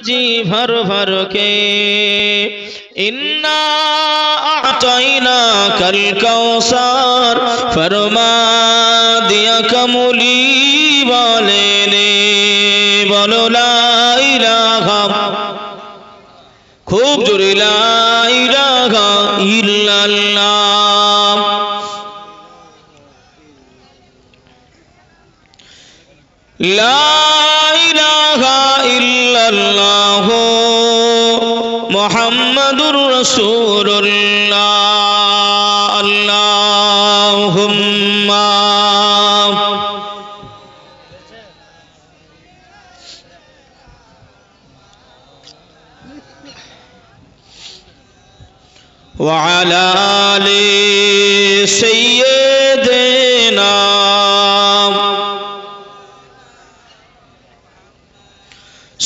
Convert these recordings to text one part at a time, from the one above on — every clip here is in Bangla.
जी भर भर के इन्ना आतैना कल कौसर फरमा दिया कमली बोले ले बोलो ला इलाहा खूब जोरे ला इलाहा इल्लल्लाह ला इलाहा इल्लल्लाह मुहम्मदुर रसूलुल्लाह अल्लाहुम्मा व अला आलि सय्यिदिना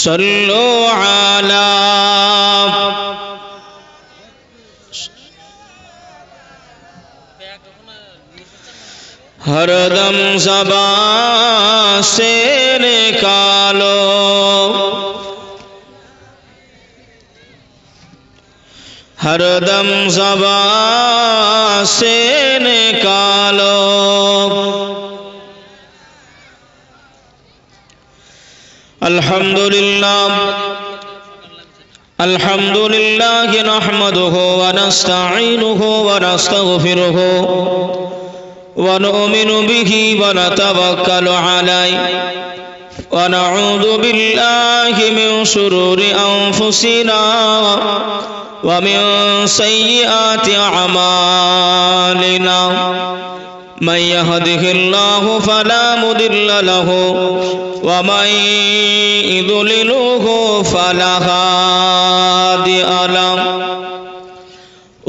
सल्लु अला हरदम ज़बान से निकालो हरदम ज़बान से निकालो अल्हम्दुलिल्लाह अल्हम्दुलिल्लाह नहमदुहु व नस्तईनुहु व नस्तगफिरुहु व नु'मिनु बिही व नतवक्कलु अलैहि व नऊज़ु बिल्लाहि मिन शुरूरि अनफुसिना व मिन सय्यिआति अमालिना मन यहदिहिल्लाहु फला मुदिल्ल लहु व मन युद्लिलहु फला हादिय लहु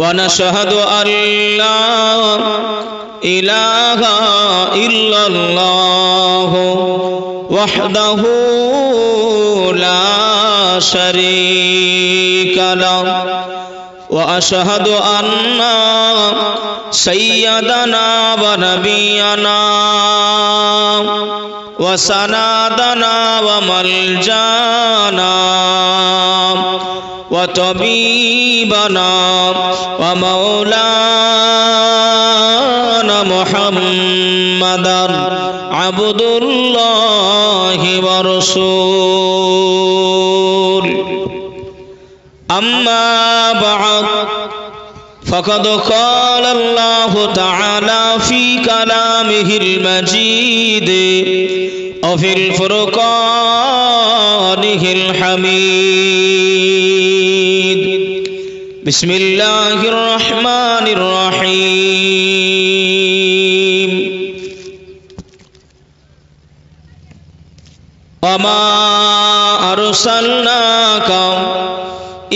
व नशहदु अल्ला इलाहा इल्लल्लाह वहदहु ला शरीका लहु व अशहदु अन्ना सय्यदना व नबियना व सनादना व मलजाना व तबीबना व मौलाना मुहम्मदन अब्दुल्लाहि व रसूल अम्मा बअद फ़क़द क़ाल अल्लाहु तआला फ़ी कलामिहिल मजीद व फ़िल फ़ुरक़ानिहिल हमीद बिस्मिल्लाहिर रहमानिर रहीम वमा अर्सलनाका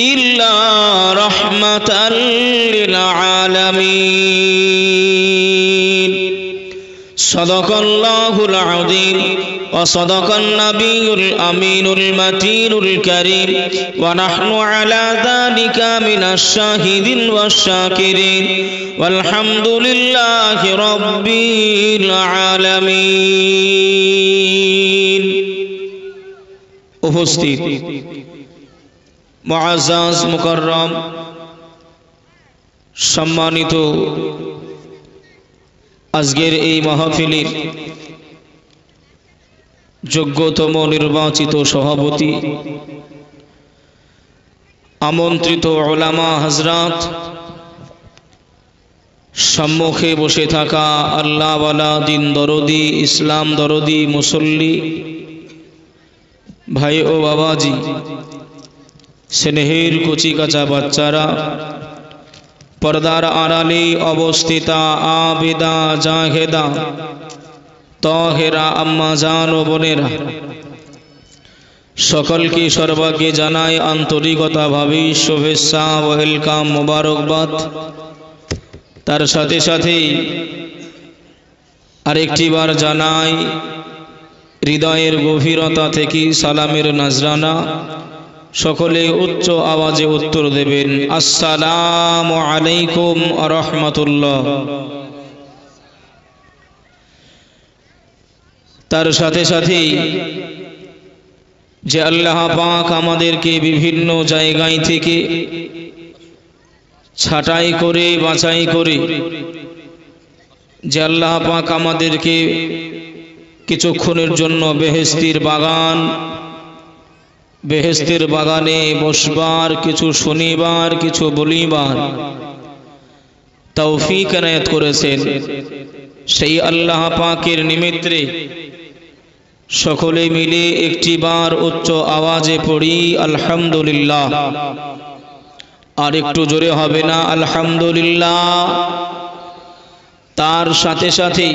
इल्ला रहमतल लिल आलमीन सदक़ल्लाहुल अज़ीम व सदक़न नबियुल अमीनुल मतीनुल करीम व नहनु अला ज़ालिका मिनश शाहिदीन वश्शाकिरीन वल्हम्दुलिल्लाहि रब्बिल आलमीन। उपस्थित मुआज़्ज़ज़ मुकर्रम सम्मानित आजकेर এই মাহফিলের যোগ্যতম নির্বাচিত সভাপতি আমন্ত্রিত উলামা হযরত সম্মুখে বসে থাকা আল্লাহওয়ালা দিন দরদি ইসলাম দরদি মুসল্লি ভাই ও বাবাজি স্নেহের কচি কাঁচা বাচ্চারা पर्दार आड़ाले अवस्थिता आबिदा जाहेदा तहेरा अम्मा जान ओ बोनेरा सकल की सर्वागे जानाय आंतरिकता भावे शुभेच्छा वेलकाम मुबारकबाद। तार साथे साथे आरेकटी बार जानाय हृदयेर गभीरता थेके सालामेर नजराना सकले उच्च आवाजे उत्तर देवें अस्सलामु आलैकुम व रहमतुल्लाह। तार साथे साथे যে আল্লাহ পাক আমাদেরকে বিভিন্ন জায়গায় থেকে ছাঁটাই করে বাছাই করে যে আল্লাহ পাক আমাদেরকে কিছুক্ষণের জন্য বেহেশতের বাগানে বসবার, কিছু শনিবার, কিছু বলিবার তৌফিক এনায়েত করেছেন। সেই আল্লাহ পাকের নিমিত্তে সকলে মিলে একটিবার উচ্চ আওয়াজে পড়ি আলহামদুলিল্লাহ। আর একটু জোরে হবে না আলহামদুলিল্লাহ? তার সাথে সাথে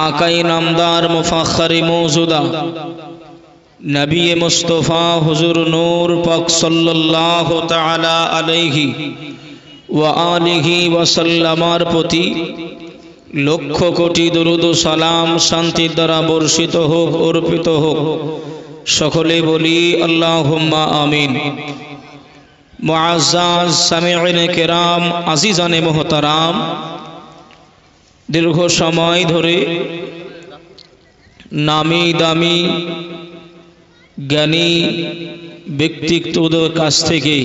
আকাই নামদার মুফাখখারে মওজুদা নবী মুস্তাফা হুজুর নূর পাক সাল্লাল্লাহু তাআলা আলাইহি ওয়া আলিহি ওয়া সাল্লামার প্রতি লক্ষ কোটি দরুদ ও সালাম শান্তির দ্বারা বর্ষিত হোক, অর্পিত হোক। সকলে বলি আল্লাহুম্মা আমিন। মুআজ্জাজ সামিঈনে কেরাম, আজিজানে মুহতারাম, দীর্ঘ সময় ধরে নামি দামি জ্ঞানী ব্যক্তিত্বদের কাছ থেকে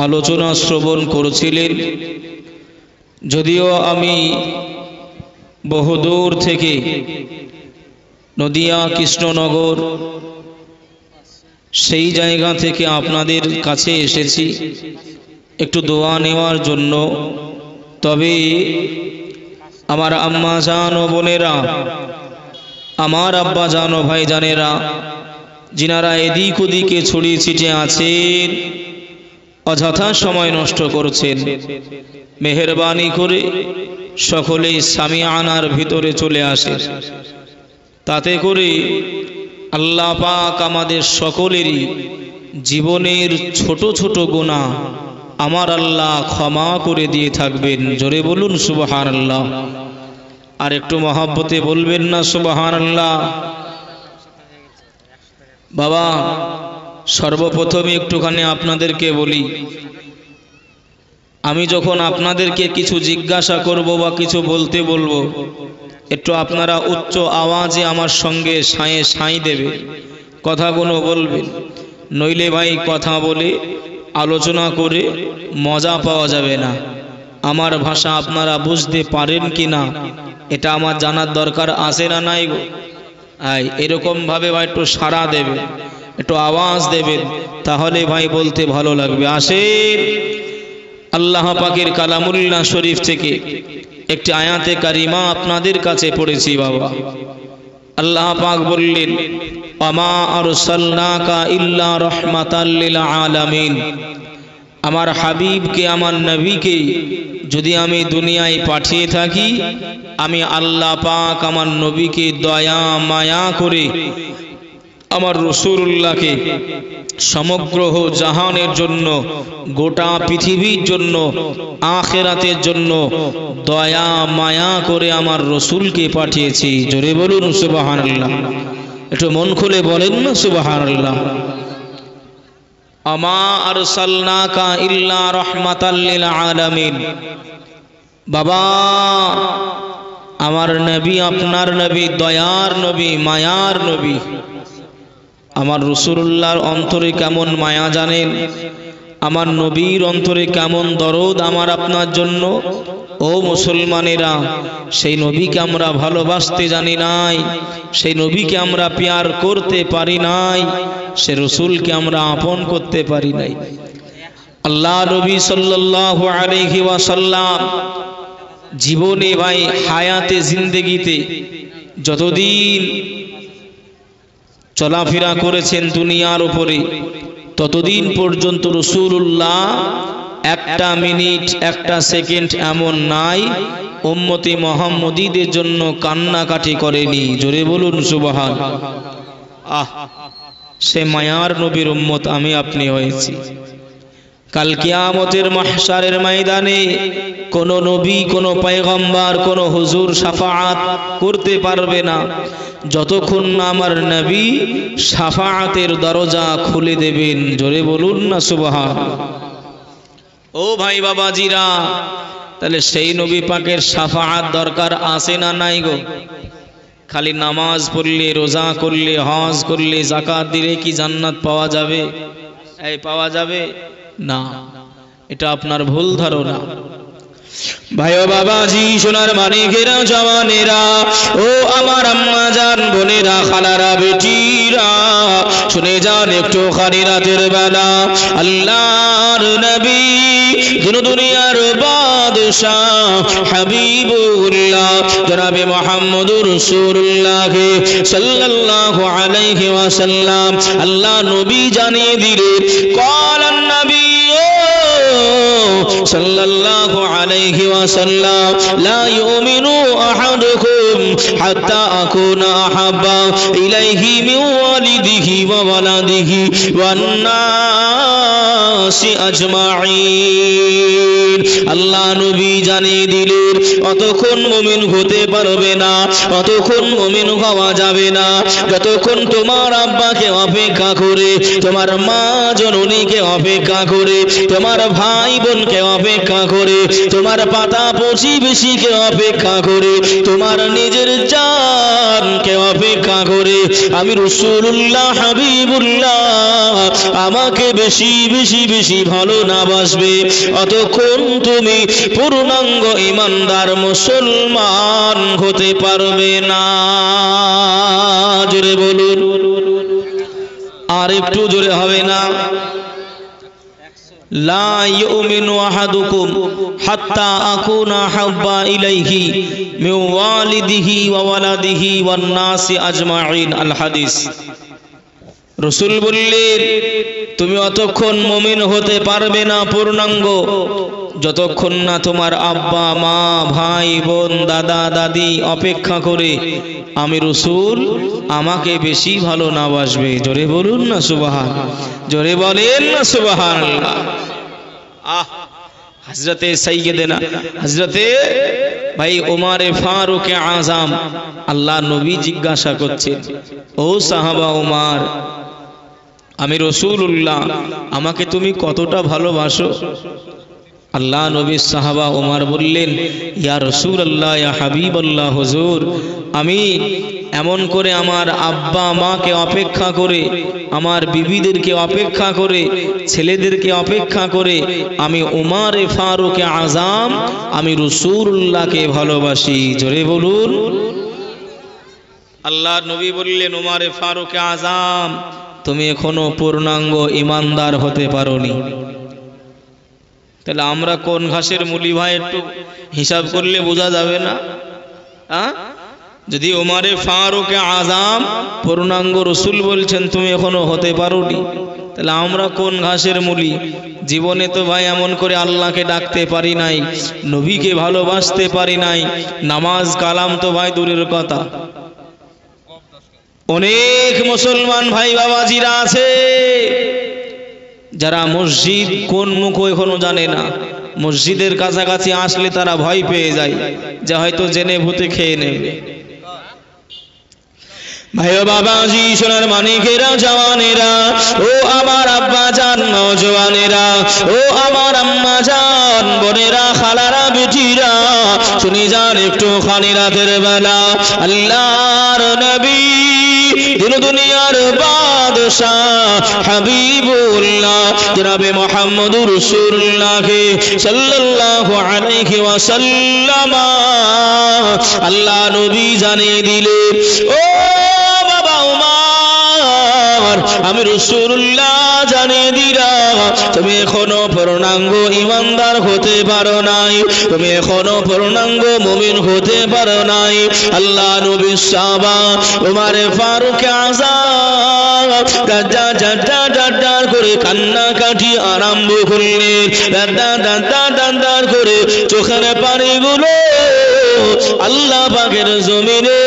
আলোচনা শ্রবণ করেছিলেন। যদিও আমি বহুদূর থেকে নদিয়া কৃষ্ণনগর সেই জায়গা থেকে আপনাদের কাছে এসেছি একটু দোয়া নেওয়ার জন্য। তবে আমার আম্মা জান ও বোনেরা, আমার আব্বা জান ও ভাই জানেরা, যিনারা এদিক ওদিকে ছড়িয়ে ছিটিয়ে আছেন, অযথা সময় নষ্ট করছেন, মেহেরবানি করে সকলেই সামিআনার ভিতরে চলে আসে। তাতে করে আল্লাহ পাক আমাদের সকলেরই জীবনের ছোট ছোট গুনাহ আমার আল্লাহ ক্ষমা করে দিয়ে থাকবেন। জোরে বলুন সুবহানাল্লাহ। আর একটু মহব্বতে বলবেন না সুবহানাল্লাহ? বাবা, সর্বপ্রথমে একটুখানি আপনাদেরকে বলি, আমি যখন আপনাদেরকে কিছু জিজ্ঞাসা করব বা কিছু বলতে বলবো, একটু আপনারা উচ্চ আওয়াজে আমার সঙ্গে সাঁই দেবে, কথাগুলো বলবেন। নইলে ভাই কথা বলে আলোচনা করে মজা পাওয়া যাবে না। আমার ভাষা আপনারা বুঝতে পারেন কি না এটা আমার জানার দরকার আছে না নাই গো? এরকম ভাবে ভাই একটু সাড়া দেবেন, একটু আওয়াজ দেবেন, তাহলে ভাই বলতে ভালো লাগবে। আসেন আল্লাহ পাকের কালামুল্লাহ শরীফ থেকে একটি আয়াতে কারিমা আপনাদের কাছে পড়েছি। বাবা, আল্লাহ পাক বললেন, ওয়ামা আরসালনাকা ইল্লা রাহমাতাল লিল আলামিন। আমার হাবিবকে, আমার নবীকে যদি আমি দুনিয়ায় পাঠিয়ে থাকি, আমি আল্লাহ পাক আমার নবীকে দয়া মায়া করে আমার রাসূলুল্লাহকে সমগ্র জাহানের জন্য, গোটা পৃথিবীর জন্য, আখিরাতের জন্য দয়া মায়া করে আমার রাসূলকে পাঠিয়েছি। জোরে বলুন সুবহানাল্লাহ। একটু মন খুলে বলেন না সুবহানাল্লাহ। আমা আরসালনাকা ইল্লা রাহমাতাল লিল আলামিন। বাবা, আমার নবী, আপনার নবী দয়ার নবী, মায়ার নবী। আমার রাসূলুল্লাহর অন্তরে কেমন মায়া জানেন? আমার নবীর অন্তরে কেমন দরদ আমার আপনার জন্য? ও মুসলমানেরা, সেই নবীকে আমরা ভালোবাসতে জানি নাই, সেই নবীকে আমরা প্যার করতে পারি নাই, সে রাসূলকে আমরা আপন করতে পারি নাই। আল্লাহ নবী সাল্লাল্লাহু আলাইহি ওয়াসাল্লাম জীবনে ভাই হায়াতে জিন্দেগিতে যতদিন চলাফেরা করেছেন দুনিয়ার উপরে, ততদিন পর্যন্ত রাসূলুল্লাহ একটা মিনিট, একটা সেকেন্ড এমন নাই উম্মতে মুহাম্মদীদের জন্য কান্নাকাটি করেনি। জোরে বলুন সুবহানাল্লাহ। সে মায়ার নবীর উম্মত আমি আপনি হয়েছি। কাল কিয়ামতের মাহশারের ময়দানে কোন নবী, কোন পয়গম্বর, কোন হুজুর শাফাআত করতে পারবে না যতক্ষণ না আমার নবী শাফাআতের দরজা খুলে দেবেন। জোরে বলুন না সুবহানাল্লাহ। ও ভাই বাবাজিরা, তাহলে সেই নবী পাকের শাফাআত দরকার আছে না নাই গো? খালি নামাজ পড়লে, রোজা করলে, হজ করলে, যাকাত দিলে কি জান্নাত পাওয়া যাবে? এই পাওয়া যাবে না। এটা আপনার ভুল ধারণা। ভাই ও বাবাজি, সোনার মানিকেরা, জওয়ানেরা, ও আমার আম্মা জান, বোনেরা, খালারা, বেটিরা, শুনে যান একটু খানি রাতের বেলা আল্লাহর নবী, দিন দুনিয়ার বাদশাহ হাবিবুল্লাহ জনাবে মুহাম্মদুর রাসূলুল্লাহ সাল্লাল্লাহু আলাইহি ওয়াসাল্লাম আল্লাহ নবী জানিয়ে দিলেন, ক্বালান নবী সাল্লাল্লাহু আলাইহি ওয়াসাল্লাম, লা ইউমিনু আহাদুকুম হাত্তা আকুনা আহাব্বা ইলাইহি মিন ওয়ালিদিহি ওয়া ওয়ালাদিহি ওয়ান নাসি আজমাইন। আল্লাহ নবী জানিয়ে দিলেন, অতক্ষণ মুমিন হতে পারবে না, অতক্ষণ মুমিন হওয়া যাবে না যতক্ষণ তোমার আব্বাকে অপেক্ষা করে, তোমার মা জননীকে অপেক্ষা করে, তোমার ভাই বোনকে অপেক্ষা করে, তোমার পাতা প্রতিবেশীকে অপেক্ষা করে, তোমার নিজের জানকে অপেক্ষা করে আমি রাসূলুল্লাহ হাবিবুল্লাহ আমাকে বেশি বেশি বেশি ভালো না বাসবে, অতক্ষণ তুমি পূর্ণাঙ্গ ঈমানদার মুসলমান হতে পারবে না। জোরে বলুন, আর একটু জোরে হবে না? লা ইউমিনু আহাদুকুম হাত্তা আকুনা হাব্বা ইলাইহি মিন ওয়ালিদিহি ওয়া ওয়ালাদিহি ওয়ান নাসি আজমাইন। আল হাদিস। রাসূল বললেন, তুমি অতক্ষণ মুমিন হতে পারবে না পূর্ণাঙ্গ যতক্ষণ না তোমার আব্বা মা ভাই বোন দাদা দাদি অপেক্ষা করে আমি রাসূল আমাকে বেশি ভালো না বাসবে। জোরে বলুন না সুবহান, জোরে বলেন না সুবহানাল্লাহ। হযরতে সাইয়্যিদনা হযরতে ভাই ওমর ফারুক আযম আল্লাহ নবী জিজ্ঞাসা করছেন, ও সাহাবা ওমর, আমি রাসূলুল্লাহ আমাকে তুমি কতটা ভালোবাসো? আল্লাহ নবী সাহাবা ওমর বললেন, ইয়া রাসূলুল্লাহ, ইয়া হাবিবাল্লাহ, হুজুর, আমি এমন করে আমার আব্বা মাকে অপেক্ষা করে, আমার বিবিদেরকে অপেক্ষা করে, ছেলেদেরকে অপেক্ষা করে আমি ওমর ফারুক আযম আমি রাসূলুল্লাহকে ভালোবাসি। জোরে বলুন। আল্লাহ নবী বললেন, ওমর ফারুক আযম, তুমি এখনো পূর্ণাঙ্গ ঈমানদার হতে পারোনি। তাহলে আমরা কোন ঘাসের মুলি ভাই একটু হিসাব করলে বোঝা যাবে না? যদি ওমর ফারুক আযম পূর্ণাঙ্গ রাসূল বলছেন তুমি এখনো হতে পারোনি, তাহলে আমরা কোন ঘাসের মুলি? জীবনে তো ভাই এমন করে আল্লাহকে ডাকতে পারি নাই, নবীকে ভালোবাসতে পারি নাই, নামাজ কালাম তো ভাই দূরের কথা। অনেক মুসলমান ভাই বাবাজিরা আছে যারা মসজিদ কোন মুখ এখনো জানে না, মসজিদের কাছাকাছি আসলে তারা ভয় পেয়ে যায় যে হয়তো জেনে ভূতে খেয়ে নেবে। ভাই ও বাবাজি, সোনার মানিকেরা, জওয়ানেরা, ও আমার আব্বা জান নওজওয়ানেরা, ও আমার আম্মা জান বোনেরা, খালারা, বেটিরা, শুনে যান একটু খানি রাতের বেলা আল্লাহর নবী, দিন দুনিয়ার বাদশাহ হাবিবুল্লাহ জনাবে মুহাম্মদুর রাসূলুল্লাহ সাল্লাল্লাহু আলাইহি ওয়াসাল্লাম আল্লাহ নবী জানিয়ে দিলেন, ও বাবা ওমর, আমি রাসূলুল্লাহ জানিয়ে দিলাম তুমি এখনো পূর্ণাঙ্গ ঈমানদার হতে পারো নাই, তুমি এখনো পূর্ণাঙ্গ মুমিন হতে পারো নাই। আল্লাহ নবী সাহাবা ওমর ফারুক আযম করে কান্নাকাটি আরম্ভ করলেন, দাঁড় করে চোখের পানিগুলো আল্লাহ পাকের জমিনে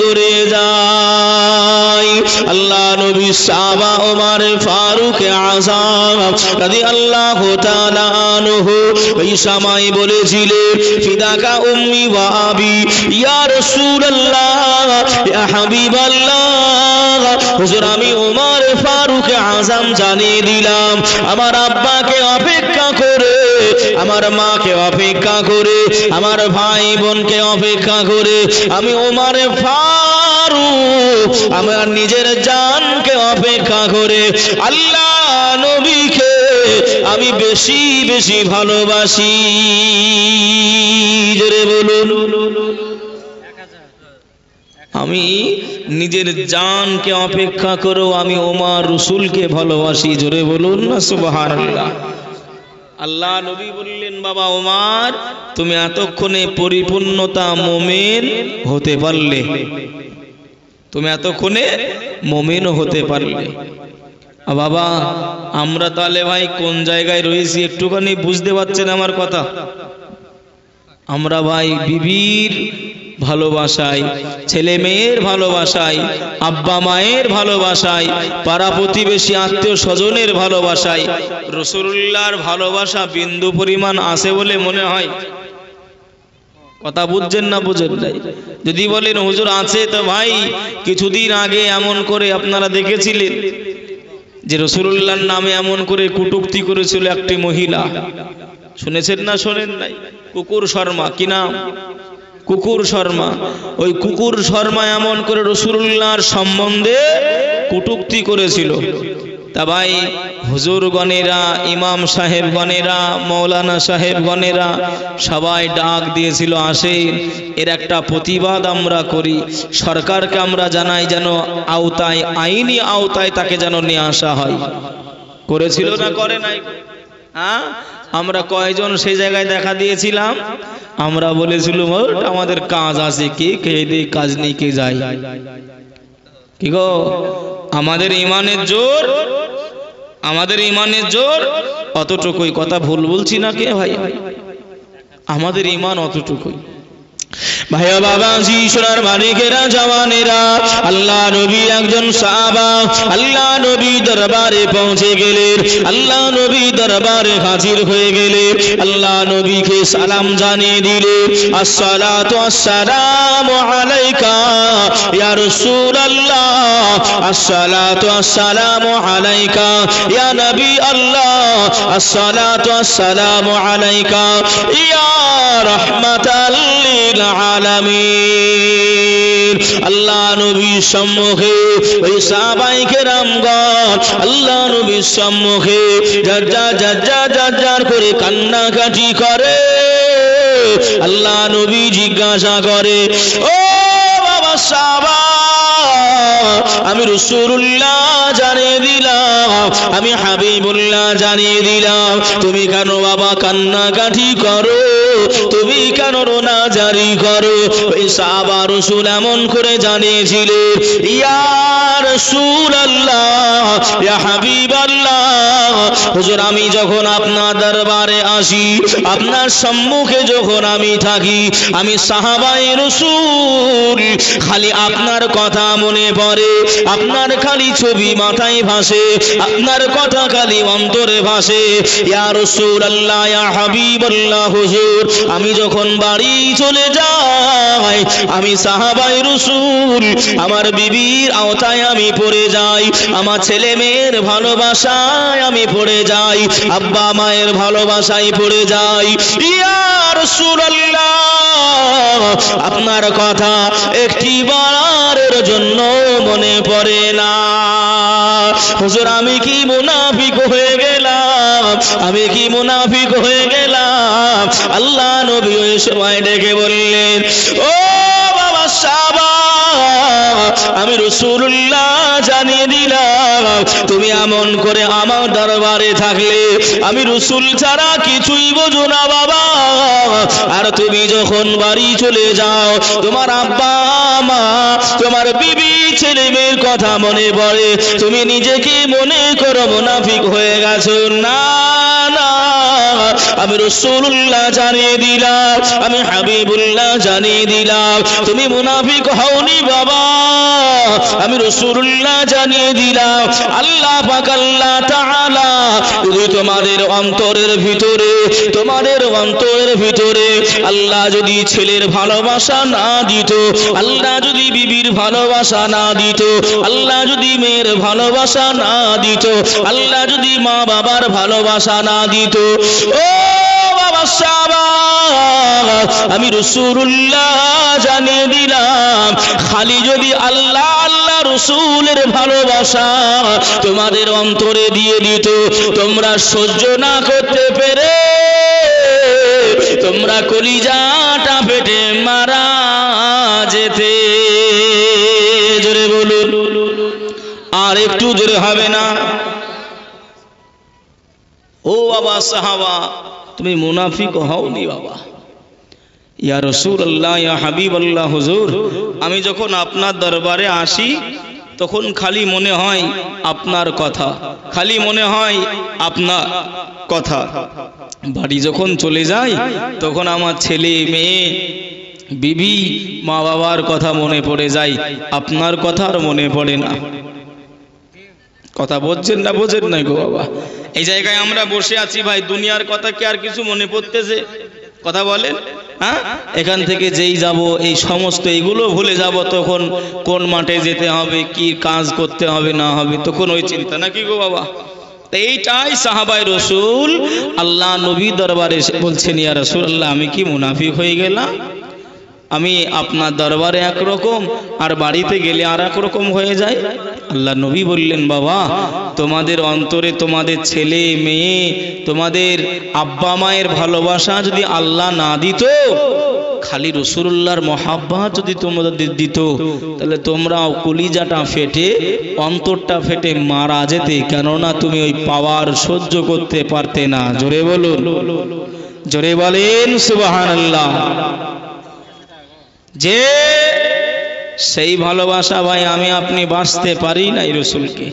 গড়িয়ে যায়। আল্লাহ নবী সাহাবা ওমর ফারুক আযম রাদিয়াল্লাহু তাআলা আনহু এই সময় বলেছিলেন, ফিদাকা উম্মি ওয়া আবি ইয়া রাসূলুল্লাহ, ইয়া হাবিবাল্লাহ, হুজুর আমি ওমর ফারুক আযম জানিয়ে দিলাম আমার আব্বাকে অপেক্ষা করে আমার মাকে অপেক্ষা করে, আমার ভাই বোনকে অপেক্ষা করে, আমি ওমর ফারুক আমার নিজের জানকে অপেক্ষা করে আল্লাহ নবীকে আমি বেশি বেশি ভালোবাসি। জোরে বলুন, আমি নিজের জানকে অপেক্ষা করেও আমি ওমর রসুলকে ভালোবাসি। জোরে বলুন না সুবহানাল্লাহ। আল্লাহ নবী বললেন, বাবা ওমর, তুমি এতক্ষণে পরিপূর্ণতা মুমিন হতে পারলে, তুমি এতক্ষণে মুমিন হতে পারলে। বাবা আমরা তাহলে ভাই কোন জায়গায় রয়েছি একটুখানি বুঝতে পারছেন আমার কথা? আমরা ভাই বিবির ভালোবাসায়, ছেলে মেয়ের ভালোবাসায়, আব্বা মায়ের ভালোবাসায়, পাড়া প্রতিবেশী আত্মীয় স্বজনের ভালোবাসায় রাসূলুল্লাহর ভালোবাসা বিন্দু পরিমাণ আছে বলে মনে হয়? কথা বুঝছেন না বুঝেন নাই? যদি বলেন হুজুর আছে, তো ভাই কিছুদিন আগে এমন করে আপনারা দেখেছিলেন যে রাসূলুল্লাহর নামে এমন করে কটূক্তি করেছিল একটি মহিলা, শুনেছেন না শোনেন নাই? কুকুর শর্মা, কি নাম? কুকুর শর্মা। ওই কুকুর শর্মা এমন করে রাসূলুল্লাহর সম্বন্ধে কটূক্তি করেছিল। তা ভাই হুজুরগণেরা, ইমাম সাহেবগণেরা, মৌলানা সাহেবগণেরা সবাই ডাক দিয়েছিল, আসেন এর একটা প্রতিবাদ আমরা করি, সরকারকে আমরা জানাই যেন আওতায়, আইনি আওতায় তাকে যেন নিয়ে আসা হয়। করেছিল না করে নাই? হ্যাঁ, আমরা কয়জন সেই জায়গায় দেখা দিয়েছিলাম? আমরা বলেছিলাম আমাদের কাজ আছে, কে খেয়ে দিয়ে কাজ নেই, কে যায়? কি গো, আমাদের ইমানের জোর, আমাদের ইমানের জোর অতটুকুই। কথা ভুল বলছি না কে ভাই? আমাদের ইমান অতটুকুই। ভাইয়া বাবাজি, সোনার মানিকেরা, জওয়ানেরা, আল্লাহ নবী একজন সাহাবা আল্লাহ নবী দরবারে পৌঁছে গেলেন, আল্লাহ নবী দরবারে হাজির হয়ে গেলেন, আল্লাহ নবীকে সালাম জানিয়ে দিলেন, আসসালাতু আসসালামু আলাইকা ইয়া রাসূলুল্লাহ, আসসালাতু আসসালামু আলাইকা ইয়া নবী আল্লাহ, আসসালাতু আসসালামু আলাইকা ইয়া রাহমাতাল লিল আলামিন। আল্লাহ নবীর সম্মুখে ওই সাহাবায়ে কেরামগণ আল্লাহ নবীর সম্মুখে জাজ্জার করে কান্নাকাটি করে। আল্লাহ নবী জিজ্ঞাসা করে, ও বাবা সাহাবা, আমি রাসূলুল্লাহ জানিয়ে দিলাম, আমি হাবিবুল্লাহ জানিয়ে দিলাম, তুমি কেন বাবা কান্নাকাটি করো, তুমি কেন রোনা জারি করো? ওই সাহাবা রাসূল এমন করে জানিয়েছিলেন, ইয়া রাসূলুল্লাহ, ইয়া হাবিবাল্লাহ, হুজুর আমি যখন আপনার দরবারে আসি, আপনার সম্মুখে যখন আমি থাকি, আমি সাহাবায়ে রাসূল খালি আপনার কথা মনে পড়ে, আপনার খালি ছবি মাথায় ভাসে, আপনার কথা খালি অন্তরে ভাসে। ইয়া রাসূলুল্লাহ, ইয়া হাবিবাল্লাহ, হুজুর আমি যখন বাড়ি চলে যাই, আমি সাহাবায়ে রাসূল আমার বিবির আওতায় আমি পড়ে যাই, আমার ছেলে মেয়ের ভালোবাসায় আমি পড়ে যাই, আব্বা মায়ের ভালোবাসায় পড়ে যাই। ইয়া রাসূলুল্লাহ, আপনার কথা একটিবারের জন্য মনে পড়ে না। হুজুর আমি কি মুনাফিক হয়ে গেলাম, আমি কি মুনাফিক হয়ে গেলাম? আল্লাহ নবী ওই সময় ডেকে বললেন, ও বাবা সাহাবা, আমি রাসূলুল্লাহ জানিয়ে দিলাম, তুমি এমন করে আমার দরবারে থাকলে আমি রাসূল ছাড়া কিছুই বোঝো না বাবা। আর তুমি যখন বাড়ি চলে যাও, তোমার আব্বা মা, তোমার বিবি, ছেলে মেয়ের কথা মনে পড়ে, তুমি নিজেকে মনে করো মুনাফিক হয়ে গেছো। না না, আমি রাসূলুল্লাহ জানিয়ে দিলাম, আমি হাবিবুল্লাহ জানিয়ে দিলাম, তুমি মুনাফিক হওনি বাবা, আমি রাসূলুল্লাহ জানিয়ে দিলাম। আল্লাহ পাক আল্লাহ তাআলা যদি তোমাদের অন্তরের ভিতরে, তোমাদের অন্তরের ভিতরে আল্লাহ যদি ছেলের ভালোবাসা না দিত, আল্লাহ যদি বিবির ভালোবাসা না দিত, আল্লাহ যদি মেয়ের ভালোবাসা না দিত, আল্লাহ যদি মা বাবার ভালোবাসা না দিত, ও আমি রাসূলুল্লাহ জানিয়ে দিলাম, খালি যদি আল্লাহ আল্লাহ রাসূলের ভালোবাসা তোমাদের অন্তরে দিয়ে দিত, তোমরা সহ্য না করতে পেরে তোমরা কলিজাটা ফেটে মারা যেতে। জোরে বলুন, আর একটু জোরে হবে না? ও বাবা সাহাবা, তুমি মুনাফিক হওনি বাবা। ইয়া রাসূলুল্লাহ, ইয়া হাবিবাল্লাহ, হুজুর আমি যখন আপনার দরবারে আসি তখন খালি মনে হয় আপনার কথা, খালি মনে হয় আপনার কথা। বাড়ি যখন চলে যাই তখন আমার ছেলে মেয়ে বিবি মা বাবার কথা মনে পড়ে যায়, আপনার কথা আর মনে পড়ে না। কথা বুঝছেন না? বোঝেন নাই গো বাবা। এই জায়গায় আমরা বসে আছি ভাই, দুনিয়ার কথা কি আর কিছু মনে পড়তেছে? কথা বলেন। হ্যাঁ, এখান থেকে যেই যাব এই সমস্ত এগুলো ভুলে যাব, তখন কোন মাঠে যেতে হবে, কি কাজ করতে হবে না হবে, তখন ওই চিন্তা, নাকি গো বাবা? এইটাই সাহাবায়ে রাসূল আল্লাহ নবী দরবারে এসে বলছেন, ইয়া রাসূলুল্লাহ আমি কি মুনাফিক হয়ে গেলাম? আমি আপনার দরবারে একরকম আর বাড়িতে গেলে আর এক রকম হয়ে যায়। আল্লাহ নবী বললেন, বাবা তোমাদের অন্তরে তোমাদের ছেলে মেয়ে তোমাদের আব্বা মায়ের ভালোবাসা যদি আল্লাহ না দিত, খালি রাসূলুল্লাহর মহাব্বত যদি তোমাদের দিত, তাহলে তোমরাও কলিজাটা ফেটে অন্তরটা ফেটে মারা যেতে, কেননা তুমি ওই পাওয়ার সহ্য করতে পারতে না। জোরে বলুন, জোরে বলেন সুবহানাল্লাহ। যে সেই ভালোবাসা ভাই আমি আপনি বাঁচতে পারি নাই রাসূলকে,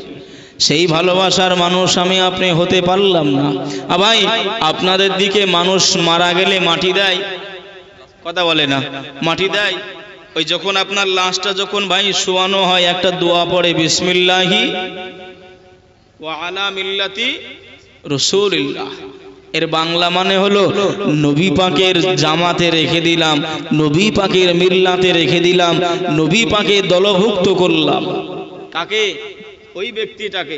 সেই ভালোবাসার মানুষ আমি আপনি হতে পারলাম না। ভাই আপনাদের দিকে মানুষ মারা গেলে মাটি দেয়, কথা বলে না? মাটি দেয়। ওই যখন আপনার লাশটা যখন ভাই শোয়ানো হয়, একটা দোয়া পড়ে, বিসমিল্লাহি ওয়া আলা মিল্লাতি রাসূলিল্লাহ। এর বাংলা মানে হলো নবী পাকের জামাতে রেখে দিলাম, নবী পাকের মিল্লাতে রেখে দিলাম, নবী পাকে দলভুক্ত করলাম। কাকে? ওই ব্যক্তিটাকে,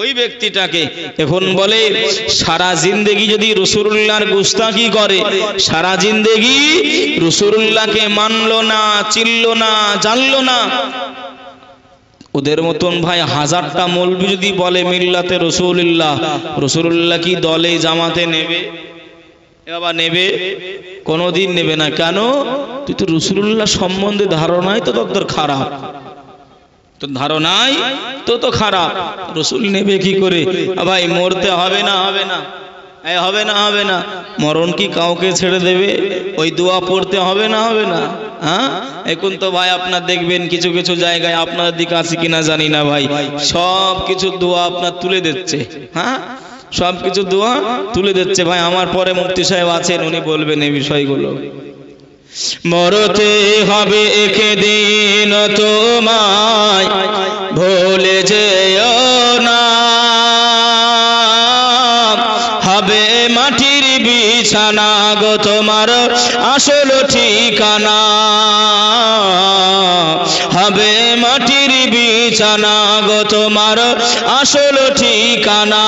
ওই ব্যক্তিটাকে। এখন বলে সারা জিন্দেগি যদি রাসূলুল্লাহর গুস্তাখি করে, সারা জিন্দেগি রাসূলুল্লাহকে মানলো না, চিনলো না, জানলো না, ওদের মতন ভাই হাজারটা মৌলবি যদি বলে মিল্লাতে রাসূলুল্লাহ, রাসূলুল্লাহ কি দলে জামাতে নেবে? এ বাবা নেবে? কোনোদিন নেবে না। কেন? তুই তো রাসূলুল্লাহ সম্বন্ধে ধারণাই তো তোর খারাপ, তোর ধারণাই তো খারাপ। রাসূল নেবে কি করে? ভাই মরতে হবে না, হবে না, হবে না, হবে না। মরণ কি কাউকে ছেড়ে দেবে? ওই দোয়া পড়তে হবে না, হবে না? হ্যাঁ, এখন তো ভাই আপনার দেখবেন কিছু কিছু জায়গায়, আপনার দিকে আছে কিনা জানি না ভাই, সব কিছু দোয়া আপনার তুলে দিচ্ছে। হ্যাঁ, সব কিছু দোয়া তুলে দিচ্ছে। ভাই আমার পরে মুফতি সাহেব আছেন, উনি বলবেন এই বিষয়গুলো। মরতে হবে একদিন তোমায়, ভুলে যেও না, হবে মাটির বিছানা গো তোমার আসল ঠিকানা, হবে মাটির বিছানা গো তোমার আসল ঠিকানা।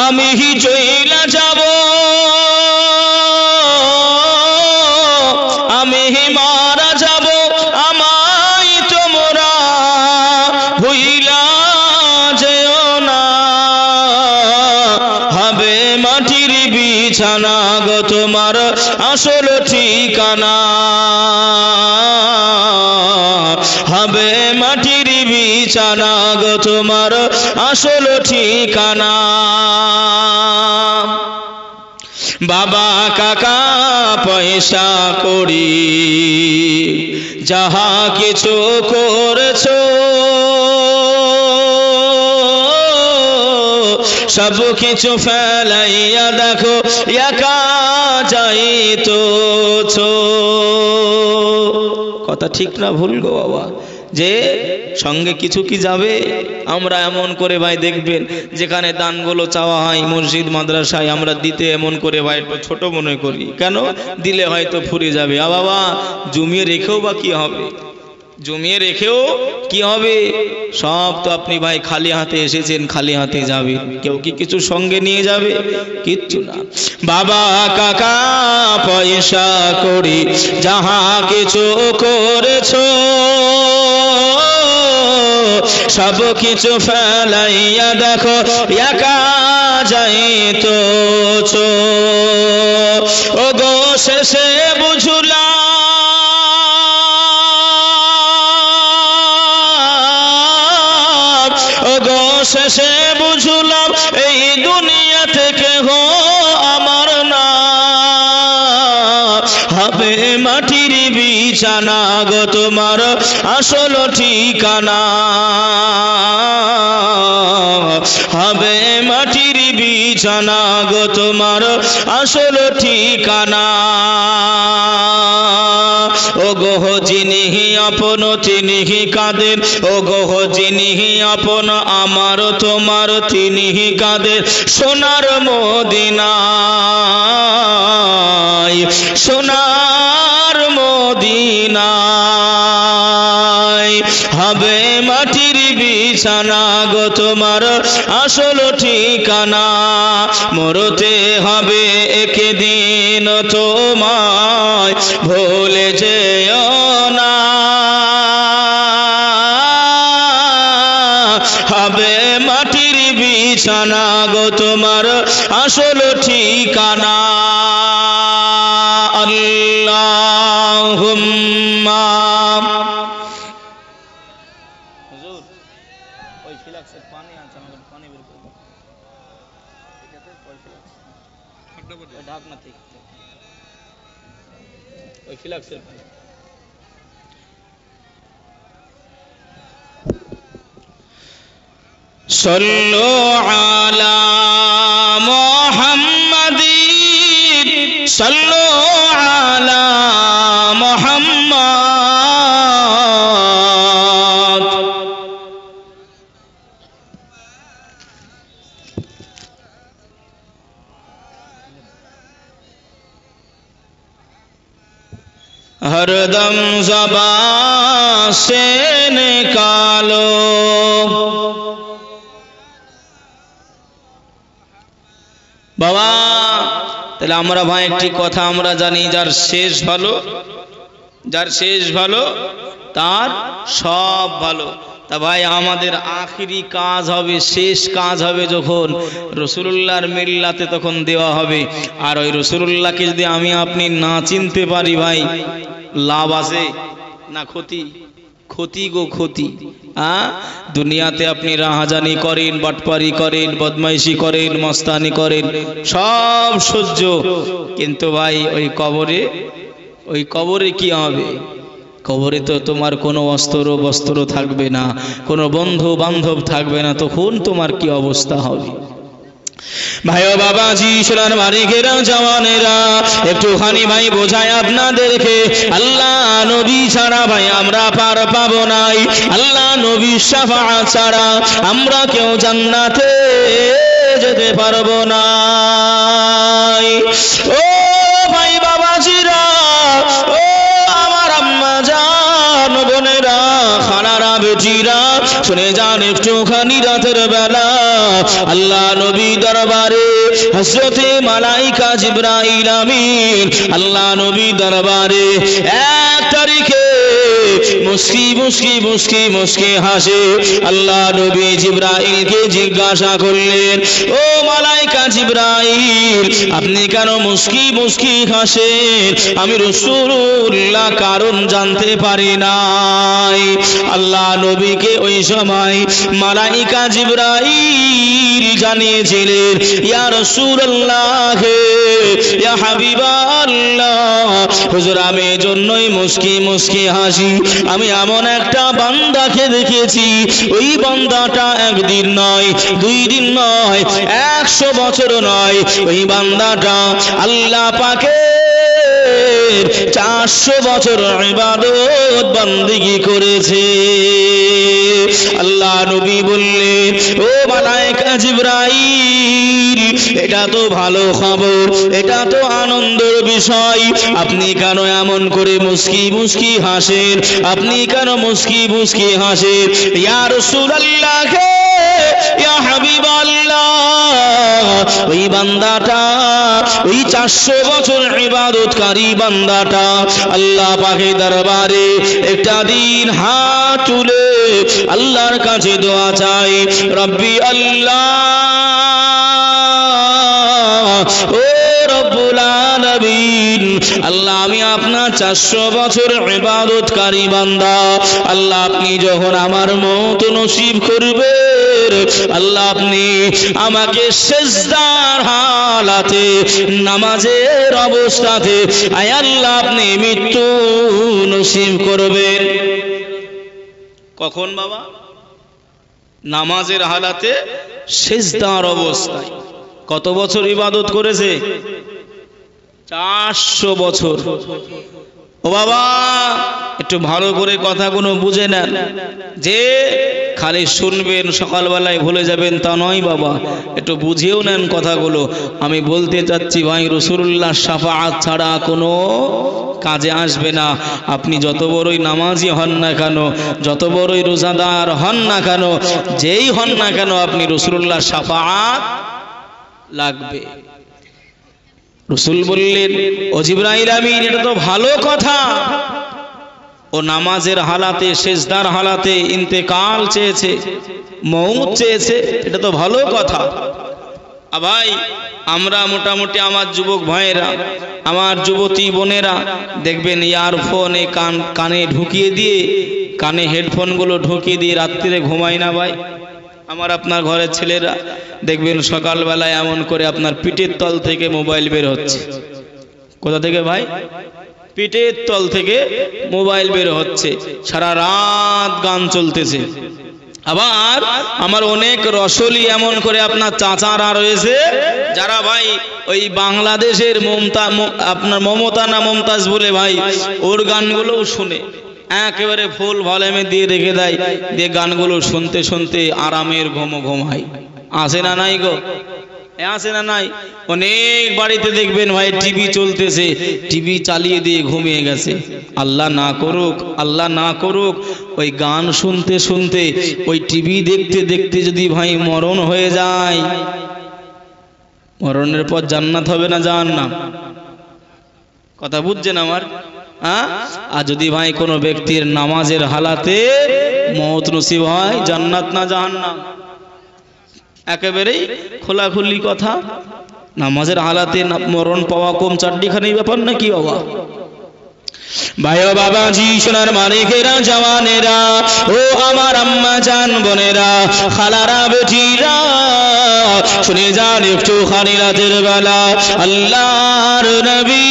আমি চইলা যাব, আমি মারা যাব, আমায় তোমরা ভুইলা যেও না, হবে মাটির বিছানা গো তোমার আসল ঠিকানা, হবে মাটির বিছানা গো তোমার আসল ঠিকানা। বাবা কাকা পয়সা করি যাহা কিছু করেছো, সব কিছু ফেলাইয়া দেখো একা যাইতো। কথা ঠিক না ভুল গো বাবা? যে সঙ্গে কিছু কি যাবে? আমরা এমন করে ভাই দেখবেন, যেখানে দানগুলো চাওয়া হয় মসজিদ মাদ্রাসায়, আমরা দিতে এমন করে ভাই একটু ছোট মনে করি। কেন? দিলে হয়তো ফুরে যাবে। বাবা জমিয়ে রেখেও বা কি হবে? জমিয়ে রেখেও কি হবে? সব তো আপনি ভাই খালি হাতে এসেছেন, খালি হাতে যাবে। কেউ কি কিছু সঙ্গে নিয়ে যাবে? কিচ্ছু না। বাবা কাকা পয়সা করি যাহা কিছু করেছো সব কিছু ফেলাইয়া দেখো একা যাইতো ও গো শেষে বুঝলাম, ও গো শেষে বুঝলাম এই দুনিয়া থেকে আমার না হবে মাটির বিছানা গো তোমার আসল ঠিকানা, হবে মাটির বিছানা গো তোমার আসল ঠিকানা। ও গোহ যিনি আপন তিনি কাদের, ও গোহ যিনি আপন আমার তোমার তিনি কাদের সোনার মদিনায়, সোনার মদিনায় হবে মাটির বিছানা গো তোমার আসল ঠিকানা। মরতে হবে একদিন তোমায় ভুলে যেও না, হবে মাটির বিছানা গো তোমার আসল ঠিকানা। আল্লাহুম্মা হুজুর ওই ফিলাক্সের পানি আছে, আমাকে পানি বের করে দাও। এটাতে ওই ফিলাক্স ওই ঢাকনা থেকে ওই ফিলাক্সের পানি। সল্লু আলা মুহাম্মাদিন সল্লু আলা মুহাম্মাদ। हरदम ज़बान से निकालो বাবা। তাহলে আমরা ভাই একটি কথা আমরা জানি, যার শেষ ভালো, যার শেষ ভালো তার সব ভালো। তা ভাই আমাদের আখিরি কাজ হবে, শেষ কাজ হবে যখন রাসূলুল্লাহর মিল্লাতে, তখন দেওয়া হবে। আর ওই রাসূলুল্লাহকে যদি আমি আপনি না চিনতে পারি ভাই, লাভ আছে না ক্ষতি? ক্ষতি গো ক্ষতি। দুনিয়াতে আপনি রাহাজানি করেন, বাটপারি করেন, বদমাইশি করেন, মস্তানি করেন, সব সহ্য, কিন্তু ভাই ওই কবরে কি হবে? কবরে তো তোমার কোনো বস্ত্র থাকবে না, কোনো বন্ধু বান্ধব থাকবে না, তখন তোমার কি অবস্থা হবে? ভাই ও বাবাজি, সোনার মানিকেরা, জওয়ানেরা, একটুখানি ভাই বোঝায় আপনাদেরকে, আল্লাহ নবী ছাড়া ভাই আমরা পার পাবো নাই। আল্লাহ নবী শাফাআত ছাড়া আমরা কেউ জান্নাতে যেতে পারবো না। ও ভাই বাবাজিরা, ও আমার আম্মা জান, বোনেরা, খালারা, বেটিরা, শুনে যান একটুখানি রাতের বেলা আল্লাহ নবী দরবারে হযরতে মালাইকা জিবরাইল আমিন আল্লাহ নবী দরবারে 1 তারিখে মুস্কি মুস্কি মুস্কি মুস্কি হাসে। আল্লাহ নবী জিবরাইলকে জিজ্ঞাসা করলেন, ও মালাইকা জিবরাইল, আপনি কেন মুস্কি মুস্কি হাসেন? আমি রাসূলুল্লাহ কারণ জানতে পারি নাই। আল্লাহ নবীকে ওই সময় মালাইকা জিবরাইল জানিয়েছিলেন, ইয়া রাসূলুল্লাহ, ইয়া হাবিবাল্লাহ, হুজুর আমি এজন্যই মুস্কি মুস্কি হাসি, আমি এমন একটা বান্দাকে দেখেছি, ওই বান্দাটা একদিন নয়, 2 দিন নয়, 100 বছর নয়, ওই বান্দাটা আল্লাহ পাকের 400 বছর ইবাদত বন্দেগী করেছে। আল্লাহ নবী বললেন, ও মালায়েকা জিবরাইল, এটা তো ভালো খবর, এটা তো আনন্দের বিষয়, আপনি কেন এমন করে মুস্কি মুস্কি হাসেন? আপনি কেন মুস্কি মুস্কি হাসেন? ইয়া রাসূলুল্লাহ, ইয়া হাবিবাল্লাহ, ওই বান্দাটা, ওই 400 বছর ইবাদতকারী বান্দাটা আল্লাহ পাকের দরবারে একটা দিন হাত তুলে আল্লাহর কাছে দোয়া চাই, রব্বি আল্লাহ, ও রব্বুল আলামিন, আল্লাহ আমি আপনার 400 বছর ইবাদতকারী বান্দা, আল্লাহ আপনি যখন আমার মওত নসিব করবেন, আল্লাহ আপনি আমাকে সিজদার হালাতে, নামাজের অবস্থাতে, আয় আল্লাহ আপনি মৃত্যু নসিব করবেন। কখন বাবা? নামাজের হালাতে, সিজদার অবস্থায়। কত বছর ইবাদত করেছে? 400 বছর। ও বাবা, একটু ভালো করে কথাগুলো বুঝে নেন, যে খালি শুনবেন সকালবেলায় ভুলে যাবেন তা নয় বাবা, একটু বুঝেও নেন কথাগুলো। আমি বলতে চাচ্ছি ভাই, রাসূলুল্লাহ শাফাআত ছাড়া কোনো কাজে আসবে না। আপনি যত বড়ই নামাজি হন না কেন, যত বড়ই রোজাদার হন না কেন, যেই হন না কেন, আপনি রাসূলুল্লাহ শাফাআত লাগবে। রাসূল বললেন, ও জিবরাইল আমিন, এটা তো ভালো কথা, ও নামাজের হালাতে, সিজদার হালাতে ইন্তেকাল চেয়েছে, মওত চেয়েছে, এটা তো ভালো কথা। ভাই, আমরা মোটামুটি আমার যুবক ভাইয়েরা, আমার যুবতী বোনেরা দেখবেন ইয়ারফোনে কানে ঢুকিয়ে দিয়ে, কানে হেডফোনগুলো ঢুকিয়ে দিয়ে রাত্রিরে ঘুমায় না ভাই। আমার আপনার ঘরের ছেলেরা দেখবেন সকালবেলায় এমন করে আপনার পিঠের তল থেকে মোবাইল বের হচ্ছে। কোথা থেকে ভাই? পিঠের তল থেকে মোবাইল বের হচ্ছে, সারা রাত গান চলতেছে। আবার আমার অনেক রসলি এমন করে আপনার চাচারা রয়েছে, যারা ভাই ওই বাংলাদেশের আপনার মমতা না মমতাজ বলে ভাই, ওর গানগুলোও শুনে একেবারে ফুল ভলিউমে দিয়ে রেখে দেয়, দিয়ে গানগুলো শুনতে শুনতে আরামের ঘুমায়। আসে না নাই গো? আছে না নাই? অনেক বাড়িতে দেখবেন ভাই টিভি চলতেছে, টিভি চালিয়ে দিয়ে ঘুমিয়ে গেছে। আল্লাহ না করুক, আল্লাহ না করুক, ওই গান শুনতে শুনতে, ওই টিভি দেখতে দেখতে যদি ভাই মরণ হয়ে যায়, মরণের পর জান্নাত হবে না জাহান্নাম? কথা বুঝছেন আমার? হ্যাঁ? আর যদি ভাই কোনো ব্যক্তির নামাজের হালাতে মওত নসিব হয়, জান্নাত না জাহান্নাম? একেবারেই খোলাখুলি কথা। নামাজের হালাতে মরণ পাওয়া কম চারটিখানি ব্যাপার নাকি বাবা? ভাই ও বাবাজি, সোনার মানিকেরা, জওয়ানেরা, ও আমার আম্মা জান বোনেরা, খালারা, বেটিরা, শুনে যান একটু খানি রাতের বেলা আল্লাহর নবী,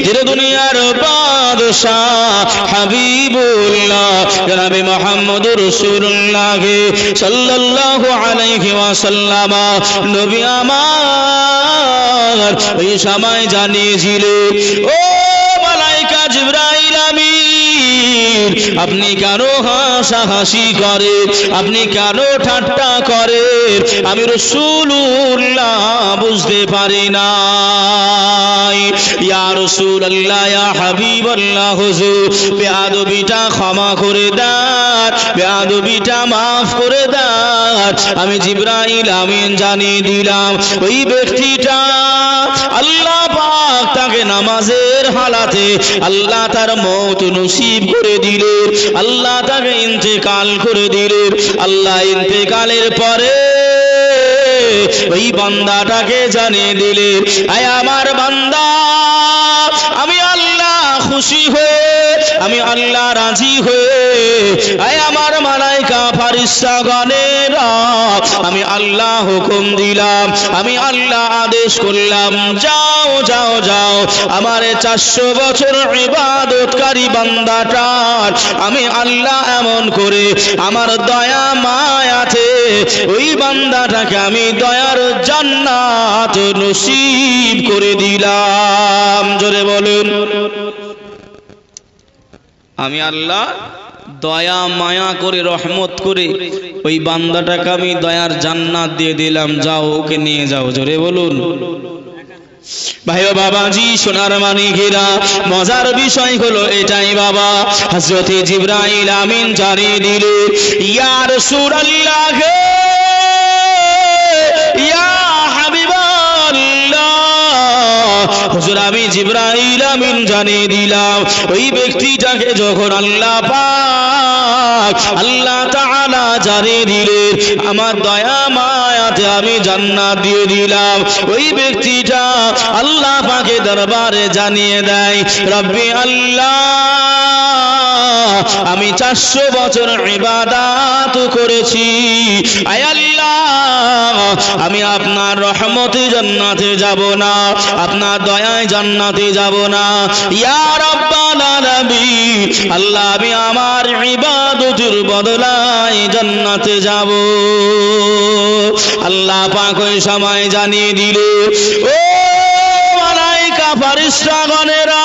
যে দুনিয়ার বাদশাহ হাবিবুল্লাহ জনাবে মুহাম্মদুর রাসূলুল্লাহ সাল্লাল্লাহু আলাইহি ওয়াসাল্লাম নবী আমার ওই সময় জানিয়েছিলেন, ও মালায়েকা জিবরাইল আমিন, আপনি কেন হাসাহাসি করেন? আপনি কেন ঠাট্টা করেন? আমি রাসূলুল্লাহ বুঝতে পারি না। ইয়া রাসূলুল্লাহ, ইয়া হাবিবাল্লাহ, হুজুর বেয়াদবিটা ক্ষমা করে দেন, বেয়াদবিটা মাফ করে দেন। আমি জিবরাইল আমিন জানিয়ে দিলাম, ওই ব্যক্তিটা আল্লাহ পাক তাকে নামাজের হালাতে আল্লাহ তার মওত নসিব করে দিলেন, আল্লাহ তাকে ইন্তেকাল করে দিলেন। আল্লাহ ইন্তেকালের পরে ওই বান্দাটাকে জানিয়ে দিলেন, আয় আমার বান্দা, আমি আল্লাহ খুশি হয়ে, আমি আল্লাহ রাজি হয়ে, আয় আমার মালায়েকা ফারিস্তাগণেরা, আমি আল্লাহ হুকুম দিলাম, আমি আল্লাহ আদেশ করলাম, যাও যাও যাও, আমার 400 বছর ইবাদতকারী বান্দাটার আমি আল্লাহ এমন করে আমার দয়া মায়াতে ওই বান্দাটাকে আমি দয়ার জান্নাত নসিব করে দিলাম। জোরে বলুন, আমি আল্লাহ দয়া মায়া করে রহমত করে ওই বান্দাটাকে আমি দয়ার জান্নাত দিয়ে দিলাম, যাও ওকে নিয়ে যাও। জোরে বলুন। ভাই ও বাবাজি, সোনার মানিকেরা, মজার বিষয় হলো এটাই বাবা, হযরত জিবরাইল আমিন জানিয়ে দিলেন, ইয়া রাসূলুল্লাহ, ইয়া হাবিবাল্লাহ, হুজুর আমি জিবরাইল আমিন জানিয়ে দিলাম, ওই ব্যক্তিটাকে যখন আল্লাহ পাক আল্লাহ তাআলা জানিয়ে দিলেন, আমার দয়া মায়াতে আমি জান্নাত দিয়ে দিলাম, ওই ব্যক্তিটা আল্লাহ পাকের দরবারে জানিয়ে দেয়, রব্বি আল্লাহ, আমি 400 বছর ইবাদত করেছি, আয় আল্লাহ, আমি আপনার রহমতে জান্নাতে যাব না, আপনার দয়ায় জান্নাতে যাব না, ইয়া রাব্বাল আলামিন, আল্লাহ আমি আমার ইবাদতের বদলায় জান্নাতে যাব। আল্লাহ পাক ওই সময় জানিয়ে দিলে, ও মালায়েকা ফেরেশতাগণেরা,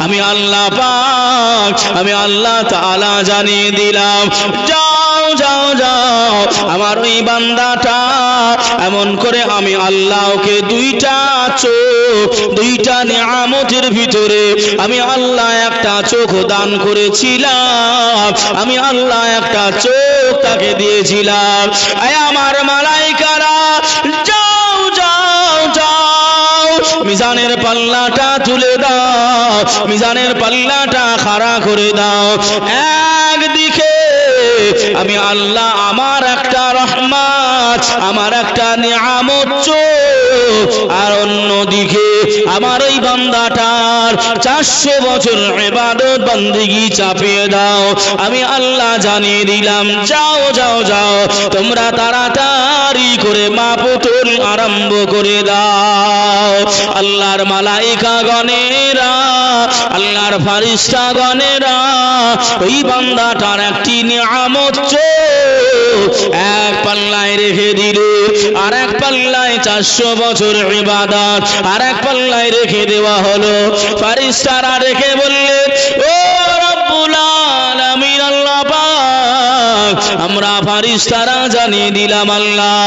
আমি আল্লাহ পাক আমি আল্লাহ তাআলা জানিয়ে দিলাম, যাও যাও যাও, আমার ওই বান্দাটা এমন করে আমি আল্লাহ ওকে 2টা চোখ, 2টা নিয়ামতের ভিতরে আমি আল্লাহ একটা চোখ দান করেছিলাম, আমি আল্লাহ একটা চোখ তাকে দিয়েছিলাম। আয় আমার মালায়েকারা, যাও যাও যাও, মিজানের পাল্লাটা তুলে দাও, মিজানের পাল্লাটা খাড়া করে দাও। একদিকে আমি আল্লাহ আমার একটা রহমত, আমার একটা নিয়ামত চোখ, আর অন্যদিকে আমার ওই বান্দাটার 400 বছর ইবাদত বন্দেগী চাপিয়ে দাও। আমি আল্লাহ জানিয়ে দিলাম, যাও যাও যাও, তোমরা তাড়াতাড়ি করে মাপতল আরম্ভ করে দাও। আল্লাহর মালায়েকা গণেরা, আল্লাহর ফেরেশতা গণেরা ওই বান্দাটার একটি নিয়ামত এক পাল্লায় রেখে দিল, আর এক পাল্লায় 400 বছর ইবাদত আর এক পাল্লায় রেখে দেওয়া হলো। ফেরেশতারা রেখে বললেন, ও রব্বুল আলামিন, আল্লাহ পাক, আমরা ফেরেশতারা জানিয়ে দিলাম, আল্লাহ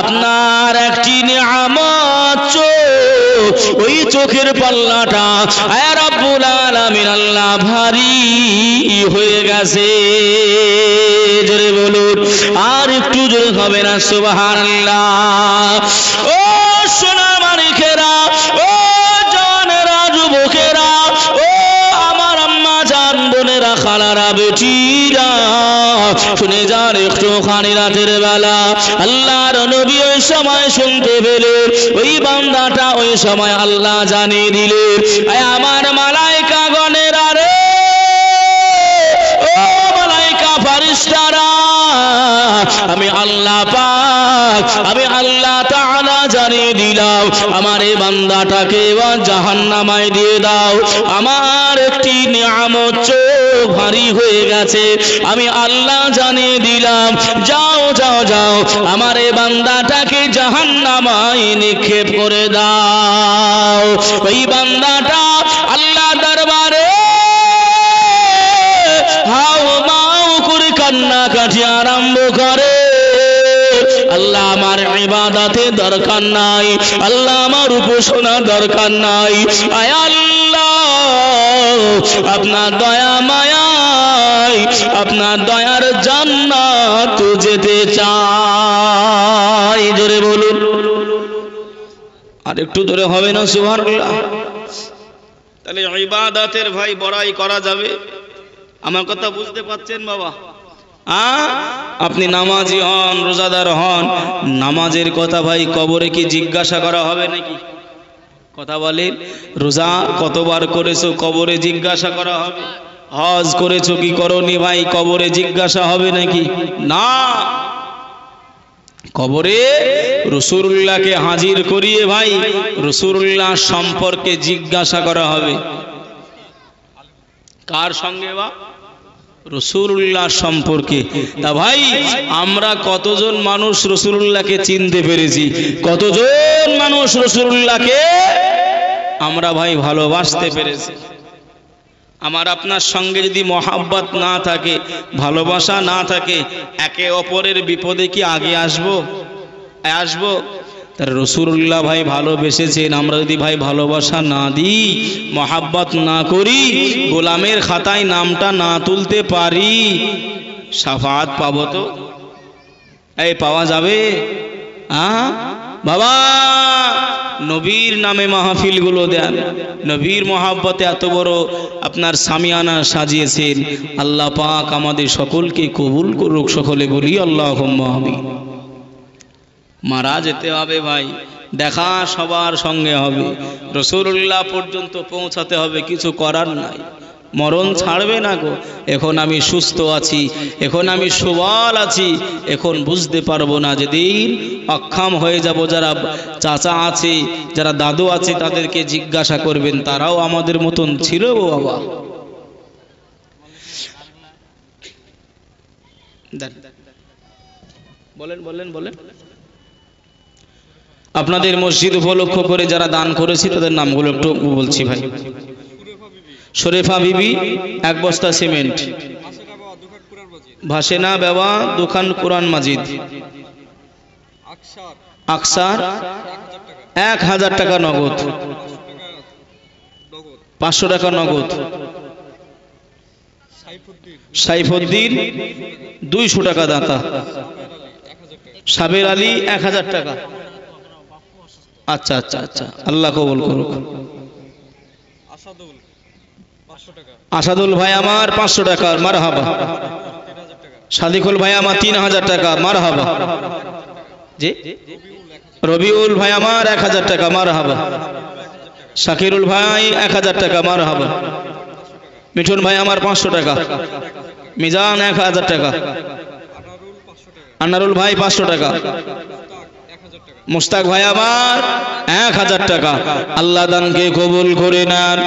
আপনার একটি নিয়ামত চোখ, ওই চোখের পাল্লাটা আয় রব্বুল আলামিন আল্লাহ ভারী হয়ে গেছে। জোরে বলুন, আর একটু জোরে হবে না সুবহানাল্লাহ। ও সোনার মানিকেরা, ও জানেরা, যুবকেরা, ও আমার আম্মা জান, বোনেরা, খালারা, বেটিরা, শুনে যান একটুখানি রাতের বেলা আল্লাহর নবী ওই সময় শুনতে পেলেন, ওই বান্দাটা ওই সময় আল্লাহ জানিয়ে দিলেন, আমার মালায়েকা গণেরা রে, ও মালায়েকা ফেরেশতারা, আমি আল্লাহ পাক আমি আল্লাহ তাআলা জানিয়ে দিলাম, আমার এই বান্দাটাকে জাহান্নামায় দিয়ে দাও। আমার একটি নিয়ামত চোখ ভারী হয়ে গেছে, আমি আল্লাহ জানিয়ে দিলাম, যাও যাও যাও, আমার এই বান্দাটাকে জাহান্নামায় নিক্ষেপ করে দাও। ওই বান্দাটা আল্লাহ দরবারে হাউ মাউ করে কান্নাকাটি আরম্ভ করে, আল্লাহ আমার ইবাদতে দরকার নাই, আল্লাহ আমার উপাসনা দরকার নাই, আয় আল্লাহ আপনার দয়া মায়ায় আপনার দয়ার জান্নাত যেতে চাই। জোরে বলুন, আর একটু ধরে হবে না সুবহানাল্লাহ। তাহলে ইবাদতের ভাই বড়াই করা যাবে, আমার কথা বুঝতে পারছেন বাবা? আপনি নামাজি হন, রোজাদার হন, নামাজের কথা ভাই কবরে কি জিজ্ঞাসা করা হবে নাকি? কথা বলেন, রোজা কতবার করেছো কবরে জিজ্ঞাসা করা হবে? হজ করেছো কি করনি ভাই কবরে জিজ্ঞাসা হবে নাকি? না, কবরে রাসূলুল্লাহকে হাজির করিয়ে ভাই রাসূলুল্লাহ সম্পর্কে জিজ্ঞাসা করা হবে। কার সঙ্গে? বা রাসূলুল্লাহ সম্পর্কে। তা ভাই আমরা কতজন মানুষ রাসূলুল্লাহকে চিনতে পেরেছি, কতজন মানুষ রাসূলুল্লাহকে আমরা ভাই ভালোবাসতে পেরেছি? আমার আপনার সঙ্গে যদি মহাব্বত না থাকে, ভালোবাসা না থাকে, একে অপরের বিপদে কি আগে আসবো? তার রাসূলুল্লাহ ভাই ভালোবেসেছেন, আমরা যদি ভাই ভালোবাসা না দিই, মহাব্বত না করি, গোলামের খাতায় নামটা না তুলতে পারি, শাফাআত পাবো তো? এই পাওয়া যাবে? বাবা, নবীর নামে মাহফিলগুলো দেন, নবীর মহাব্বতে এত বড় আপনার সামিয়ানা সাজিয়েছেন। আল্লাহ পাক আমাদের সকলকে কবুল করুক, সকলে বলি আল্লাহুম্মা আমিন। মারা যেতে হবে ভাই, দেখা সবার সঙ্গে হবে, রাসূলুল্লাহ পর্যন্ত পৌঁছাতে হবে, কিছু করার নাই, মরণ ছাড়বে না গো। এখন আমি সুস্থ আছি, এখন আমি সবল আছি, এখন বুঝতে পারবো না, যেদিন অক্ষম হয়ে যাব, যারা চাচা আছে, যারা দাদু আছে, তাদেরকে জিজ্ঞাসা করবেন, তারাও আমাদের মতন ছিল বাবা। বলেন। আপনাদের মসজিদ উপলক্ষ করে যারা দান করেছি তাদের নামগুলো একটু বলছি ভাই। শরীফা বিবি 1 বস্তা সিমেন্ট, ভাসেনা বাবা দোকান কুরআন মাজিদ, আকসার 1000 টাকা নগদ, 500 টাকা নগদ, সাইফুদ্দিন 200 টাকা দাতা, সাবের আলী 1000 টাকা। আচ্ছা, আল্লাহ কবুল করুক। আসাদুল ভাই আমার 500 টাকা, মারহাবা। সাদিকুল ভাই আমার 3000 টাকা, মারহাবা। জি, রবিউল ভাই আমার 1000 টাকা, মারহাবা। শাকিরুল ভাই 1000 টাকা, মারহাবা। মিঠুন ভাই আমার 500 টাকা, মিজান 1000 টাকা, আনারুল ভাই 500 টাকা, মুস্তাক ভাই আমার 1000 টাকা। আল্লাহ দানকে কবুল করে নেন।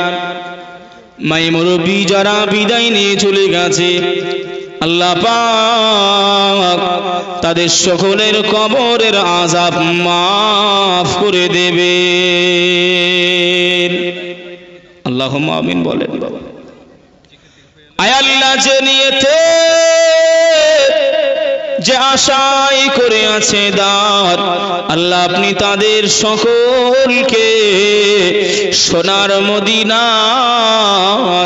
মাই মুরব্বি যারা বিদায় নিয়ে চলে গেছে, আল্লাহ পাক তাদের সকলের কবরের আযাব মাফ করে দেবেন। আল্লাহুম্মা আমিন বলেন বাবা। আয় আল্লাহ, যে নিয়তে যে আশাই করে আছে দার, আল্লাহ আপনি তাদের সকলকে সোনার মদিনা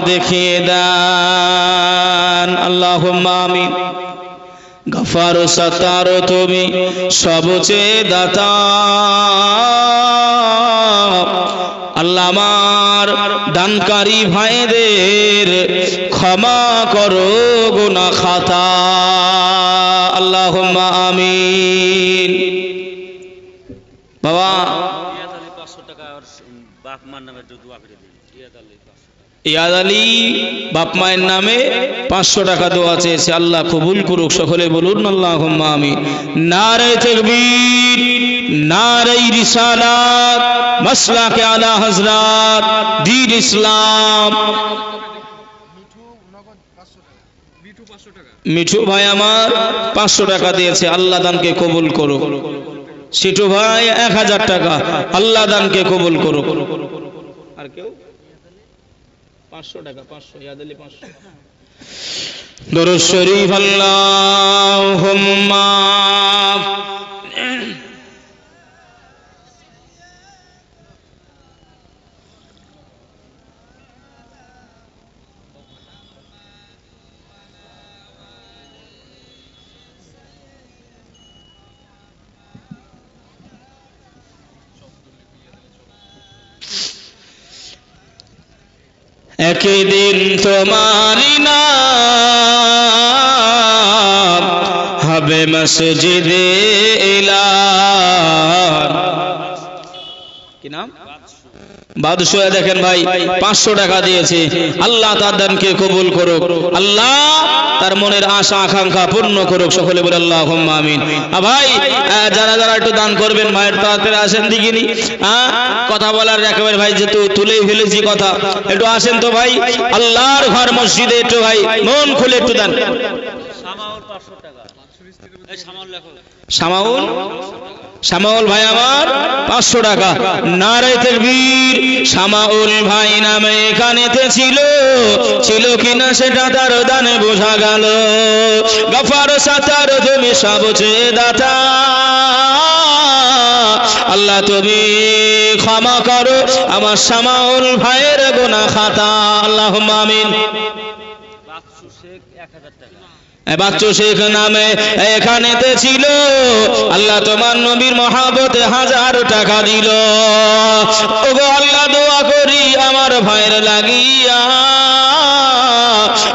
দেখিয়ে দেন। আল্লাহুম্মা আমিন। গফার ও সত্তার তুমি সবচেয়ে দাতা, আল্লাহ আমার দানকারী ভাইদের ক্ষমা করো গুনাহ খাতা। আল্লাহুম্মা আমিন। বাবা ইয়াদ আলী বাপ মায়ের নামে 500 টাকা দেওয়া চেয়েছে, আল্লাহ কবুল করুক, সকলে বলুন আল্লাহুম্মা আমিন। নারে তাকবীর, নারে রিসালাত, মাসলাকে আলা হযরত দ্বীন ইসলাম। মিঠু ভাই আমার 500 টাকা দিয়েছে, আল্লাহ দানকে কবুল করুক। সিটু ভাই 1000 টাকা, আল্লাহ দানকে কবুল করুক। আর কেউ 500 টাকা, 500 ইয়াদ আলী 500। দরুদ শরীফ আল্লাহুম্মা একদিন তোমারি নাম হবে মসজিদে এলান। কি নাম? বাদশাহ। দেখেন ভাই 500 টাকা দিয়েছে, আল্লাহ তার দানকে কবুল করুক, আল্লাহ তার মনের আশা আকাঙ্ক্ষা পূর্ণ করুক, সকলে বলে আল্লাহুম্মা আমিন। ভাই যারা যারা একটু দান করবেন, ভাইয়ের তাড়াতাড়ি আসেন দিকিনি, কথা বলার একেবারে ভাই যেহেতু তুলেই ফেলেছি কথা, একটু আসেন তো ভাই, আল্লাহর ঘর মসজিদে একটু ভাই মন খুলে একটু দান। শামাউল শামাউল ভাই আমার 500 টাকা। নারে তাকবীর। শামাউল ভাই নামে এখানেতে ছিল কিনা সেটা তার দানে বোঝা গেল। গফার সাতার তুমি সবচেয়ে দাতা, আল্লাহ তুমি ক্ষমা করো আমার শামাউল ভাইয়ের গুনাহ খাতা। আল্লাহুম্মা আমিন। বাচ্চু শেখ নামে এখানেতে ছিল, আল্লাহ তোমার নবীর মহাব্বতে 1000 টাকা দিল। ওগো আল্লাহ দোয়া করি আমার ভাইয়ের লাগিয়া,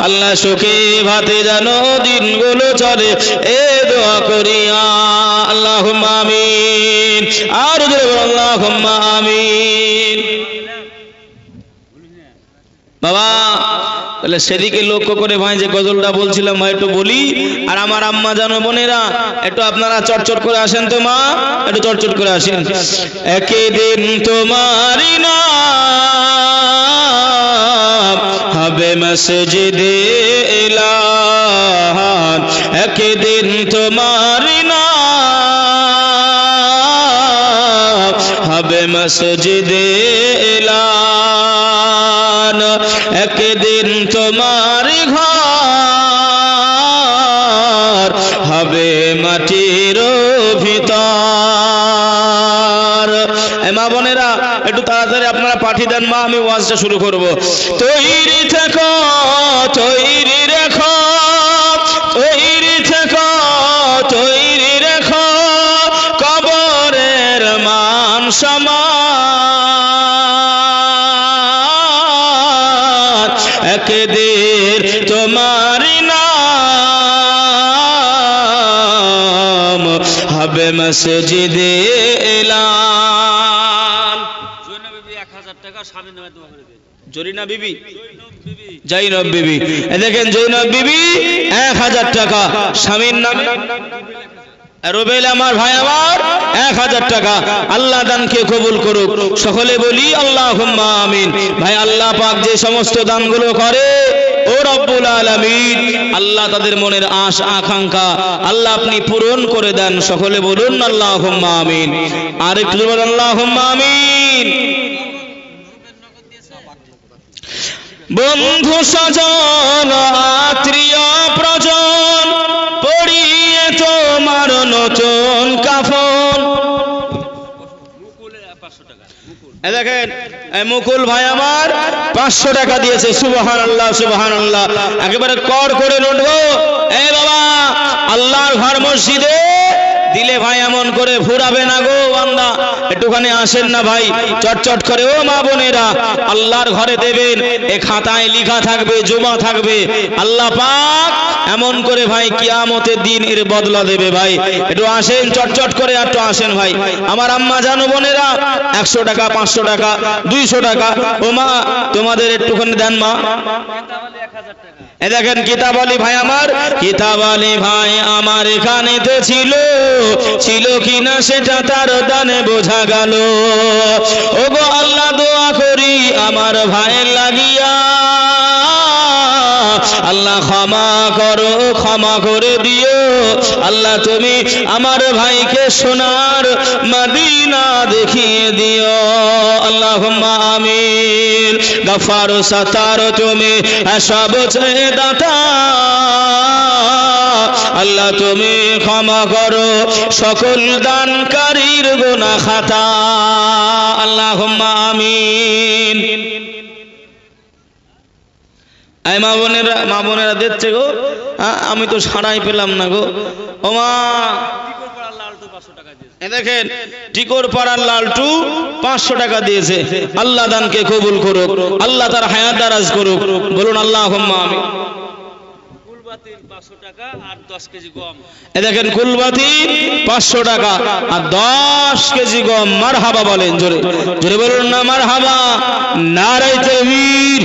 আল্লাহ সুখে ভাতে যেন দিনগুলো চলে এ দোয়া করিয়া। আল্লাহুম্মা আমিন। আর আল্লাহুম্মা আমিন। বাবা বলে সেদিকে লক্ষ্য করে ভাই যে গজলটা বলছিলাম ভাই একটু বলি। আর আমার আম্মা জানো বোনেরা একটু আপনারা চটচট করে আসেন তো, মা একটু চটচট করে আসেন। একদিন তোমারি নাম হবে মসজিদে এলান, একদিন তোমারি নাম হবে মসজিদে এলান, একদিন তোমার ঘর হবে মাটির ভিতর। মা বোনেরা একটু তাড়াতাড়ি আপনারা পাঠিয়ে দেন মা, আমি ওয়াজটা শুরু করব। তৈরি থেকো, তৈরি রেখো, তৈরি থেকো, তৈরি রেখো কবরের মান সম্মান, একদিন তোমার নাম হবে মসজিদে এলান। জরিনা বিবি, জৈনব বিবি, দেখেন জৈনব বিবি 1000 টাকা স্বামীর নামে। রুবেল আমার ভাই আমার 1000 টাকা। আল্লাহ দানকে কবুল করুক, সকলে বলি আল্লাহুম্মা আমিন। ভাই আল্লাহ পাক যে সমস্ত দানগুলো করে ও রব্বুল আলামিন, আল্লাহ তাদের মনের আশা আকাঙ্ক্ষা আল্লাহ আপনি পূরণ করে দেন, সকলে বলুন আল্লাহুম্মা আমিন। আর একটু বলুন আল্লাহুম্মা আমিন। বন্ধু স্বজন আত্মীয় প্রজন পড়িয়ে তোমার নতুন কাফন। দেখেন মুকুল ভাই আমার 500 টাকা দিয়েছে। সুবহানাল্লাহ সুবহানাল্লাহ, একেবারে কর করে লুটবো। এই বাবা আল্লাহর ঘর মসজিদে দিলে ভাই এমন করে ফুরাবে না গো বান্দা, একটুখানি আসেন না ভাই চটচট করে। ও মা বোনেরা আল্লাহর ঘরে দেবেন, এ খাতায় লেখা থাকবে, জমা থাকবে, আল্লাহ পাক এমন করে ভাই কিয়ামতের দিন এর বদলা দেবে। ভাই একটু আসেন চটচট করে, একটু আসেন ভাই। আমার আম্মা জানো বোনেরা 100 টাকা, 500 টাকা, 200 টাকা। ও মা তোমাদের একটুখানি দেন মা। এ দেখেন কিতাব আলী ভাই আমার, কিতাব আলী ভাই আমার এখানেতে ছিল কিনা সেটা তার দানে বোঝা গেল। ওগো আল্লাহ দোয়া করি আমার ভাইয়ের লাগিয়া, আল্লাহ ক্ষমা করো, ক্ষমা করে দিও। আল্লাহ তুমি আমার ভাইকে সোনার মদিনা দেখিয়ে দিও। আল্লাহুম্মা আমিন। গফার সাতার তুমি সবচেয়ে দাতা, আল্লাহ তুমি ক্ষমা করো সকল দানকারীর গুনাহ খাতা। আল্লাহুম্মা আমিন। এই মা বোনেরা দেখছে গো, আমি তো সাড়াই পেলাম না গো। ও মা দেখেন টিকর পাড়ার লালটু 500 টাকা দিয়েছে। আল্লাহ দানকে কবুল করুক, আল্লাহ তার হায়াত দারাজ করুক, বলুন আল্লাহুম্মা আমিন। দেখেন কুলবাতি 500 টাকা আর 10 কেজি গম। মারহাবা বলেন জোরে জোরে বলুন না মারহাবা। নারে তাকবীর,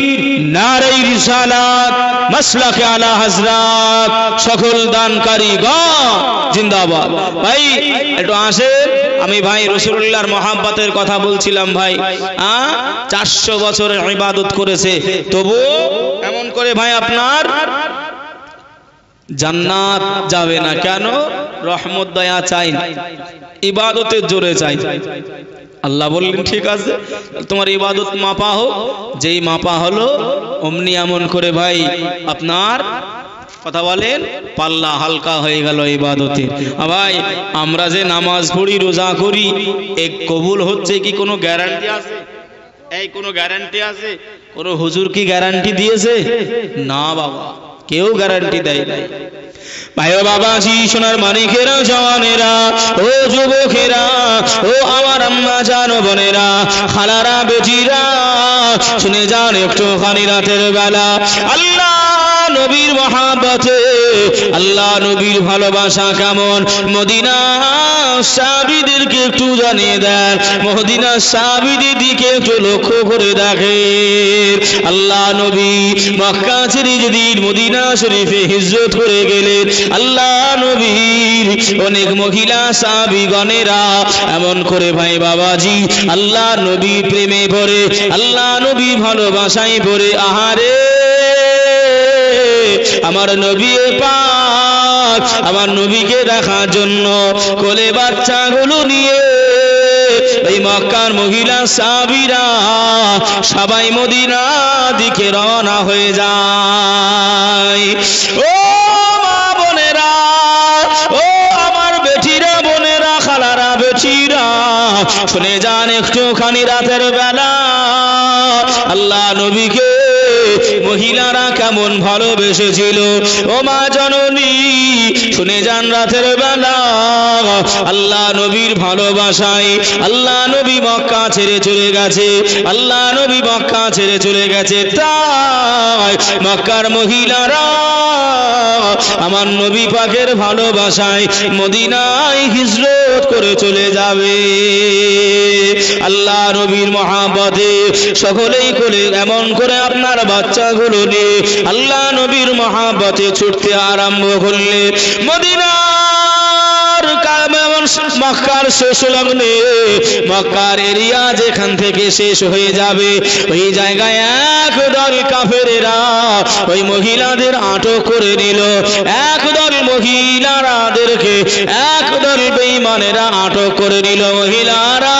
নারে রিসালাত, মাসলাকে আলা হযরত, সকল দানকারী গণ জিন্দাবাদ। ভাই একটু আসেন, আমি ভাই রাসূলুল্লাহর মহব্বতের কথা বলছিলাম। ভাই 400 বছরের ইবাদত করেছে, তবু এমন করে ভাই আপনার জান্নাত যাবে না। কেন? রহমত দয়া চাই না, ইবাদতের জোরে চাই। আল্লাহ বললেন ঠিক আছে, তোমার ইবাদত মাপা হোক। যেই মাপা হলো অমনি এমন করে ভাই আপনার কথা বলেন পাল্লা হালকা হয়ে গেল ইবাদতে। ভাই আমরা যে নামাজ পড়ি রোজা করি এক কবুল হচ্ছে কি কোনো গ্যারান্টি আছে? এই কোনো গ্যারান্টি আছে? কোনো হুজুর কি গ্যারান্টি দিয়েছে? না বাবা, কেউ গ্যারান্টি দেয় নাই। ভাই ও বাবাজি, সোনার মানিকেরা, জওয়ানেরা, ও যুবকেরা, ও আমার আম্মা জান বোনেরা, খালারা, বেটিরা, শুনে যান একটুখানি রাতের বেলা আল্লাহ নবীর মহাব্বতে, আল্লাহ নবীর ভালোবাসা কেমন মদিনা সাহাবীদেরকে একটু জানিয়ে দেন। মদিনা সাহাবীদের দিকে একটু লক্ষ্য করে দেখেন। আল্লাহ নবী মক্কা ছেড়ে যেদিন মদিনা শরীফে হিজরত করে গেলেন, আল্লাহ নবীর অনেক মহিলা সাহাবীগণেরা এমন করে ভাই বাবাজি আল্লাহ নবী প্রেমে পড়ে, আল্লাহ নবী ভালোবাসায় পড়ে, আহারে আমার নবী পাক আমার নবীকে দেখার জন্য কোলে বাচ্চাগুলো নিয়ে এই মক্কার মহিলা সাহাবীরা সবাই মদিনা দিকে রওনা হয়ে যায়। ও মা বোনেরা, ও আমার বেটিরা, বোনেরা, খালারা, বেটিরা, শুনে যান একটুখানি রাতের বেলা আল্লাহ নবীকে মহিলারা কেমন ভালোবেসেছিল। ও মা জননী, শুনে যান রাতের বেলা আল্লাহ নবীর ভালোবাসায় আল্লাহ নবী মক্কা ছেড়ে চলে গেছে, আল্লাহ নবী মক্কা ছেড়ে চলে গেছে। তাই মক্কার মহিলারা আমার নবী পাকের ভালোবাসায় মদিনায় হিজরত করে চলে যাবে। আল্লাহ নবীর মহাব্বতে সকলেই করে এমন করে আপনার বাচ্চাগুলো নিয়ে আল্লাহ নবীর মহাব্বতে ছুটতে আরম্ভ করলে মদিনার মক্কার শেষ লগ্নে মক্কার এরিয়া যেখান থেকে শেষ হয়ে যাবে ওই জায়গায় একদল কাফেরেরা ওই মহিলাদের আটক করে নিল। একদল মহিলাদেরকে একদল বেঈমানেরা আটক করে নিল। মহিলারা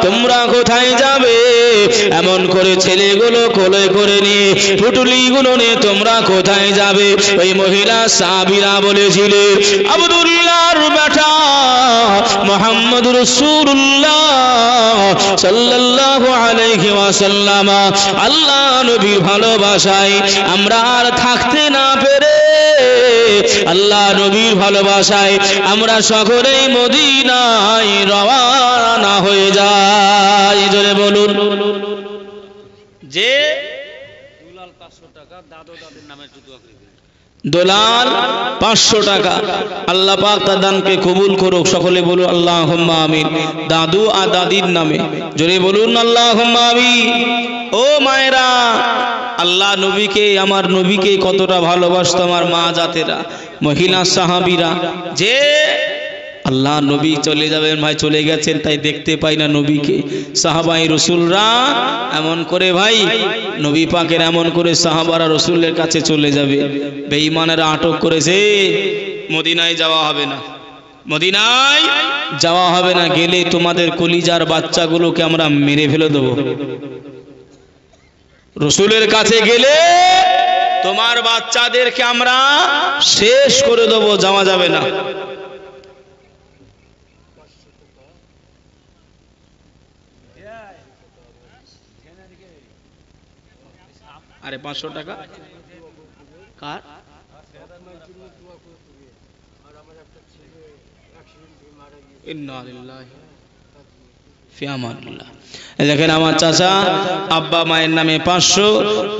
তোমরা কোথায় যাবে? এমন করে ছেলেগুলো কোলে করে নিয়ে পুটুলিগুলো নিয়ে তোমরা কোথায় যাবে? ওই মহিলা সাহাবীরা বলেছিলেন আব্দুল্লাহর বেটা মুহাম্মদ রাসূলুল্লাহ সাল্লাল্লাহু আলাইহি ওয়াসাল্লাম আল্লাহ নবীর ভালোবাসায় আমরা আর থাকতে না পেরে আল্লাহ নবীর ভালোবাসায় আমরা সকলেই মদিনায় রওনা হয়ে যাই। জোরে বলুন যে দুলাল 500 টাকা দাদু দাদির নামে দোলাল 500 টাকা আল্লাহ পাক তার দানকে কবুল করুক। সকলে বলুন আল্লাহুম্মা আমিন। দাদু আর দাদির নামে জোরে বলুন আল্লাহুম্মা আমিন। ও মায়েরা, আল্লাহ নবীকে আমার নবীকে কতটা ভালোবাসতো আমার মা জাতেরা মহিলা সাহাবীরা। যে আল্লাহ নবী চলে যাবেন ভাই, চলে গেছেন তাই দেখতে পাই না নবীকে। সাহাবায়ে রাসূলরা এমন করে ভাই নবী পাকের এমন করে সাহাবারা রাসূলের কাছে চলে যাবে। বেঈমানেরা আটক করেছে, মদিনায় যাওয়া হবে না, মদিনায় যাওয়া হবে না, গেলে তোমাদের কলিজার বাচ্চাগুলোকে আমরা মেরে ফেলে দেব। রাসূলের কাছে গেলে তোমার বাচ্চাদেরকে আমরা শেষ করে দেব, যাওয়া যাবে না। আরে 500 টাকা কার? ইন্না লিল্লাহি ফি আমানিল্লাহ। দেখেন আমার চাচা আব্বা মায়ের নামে 500,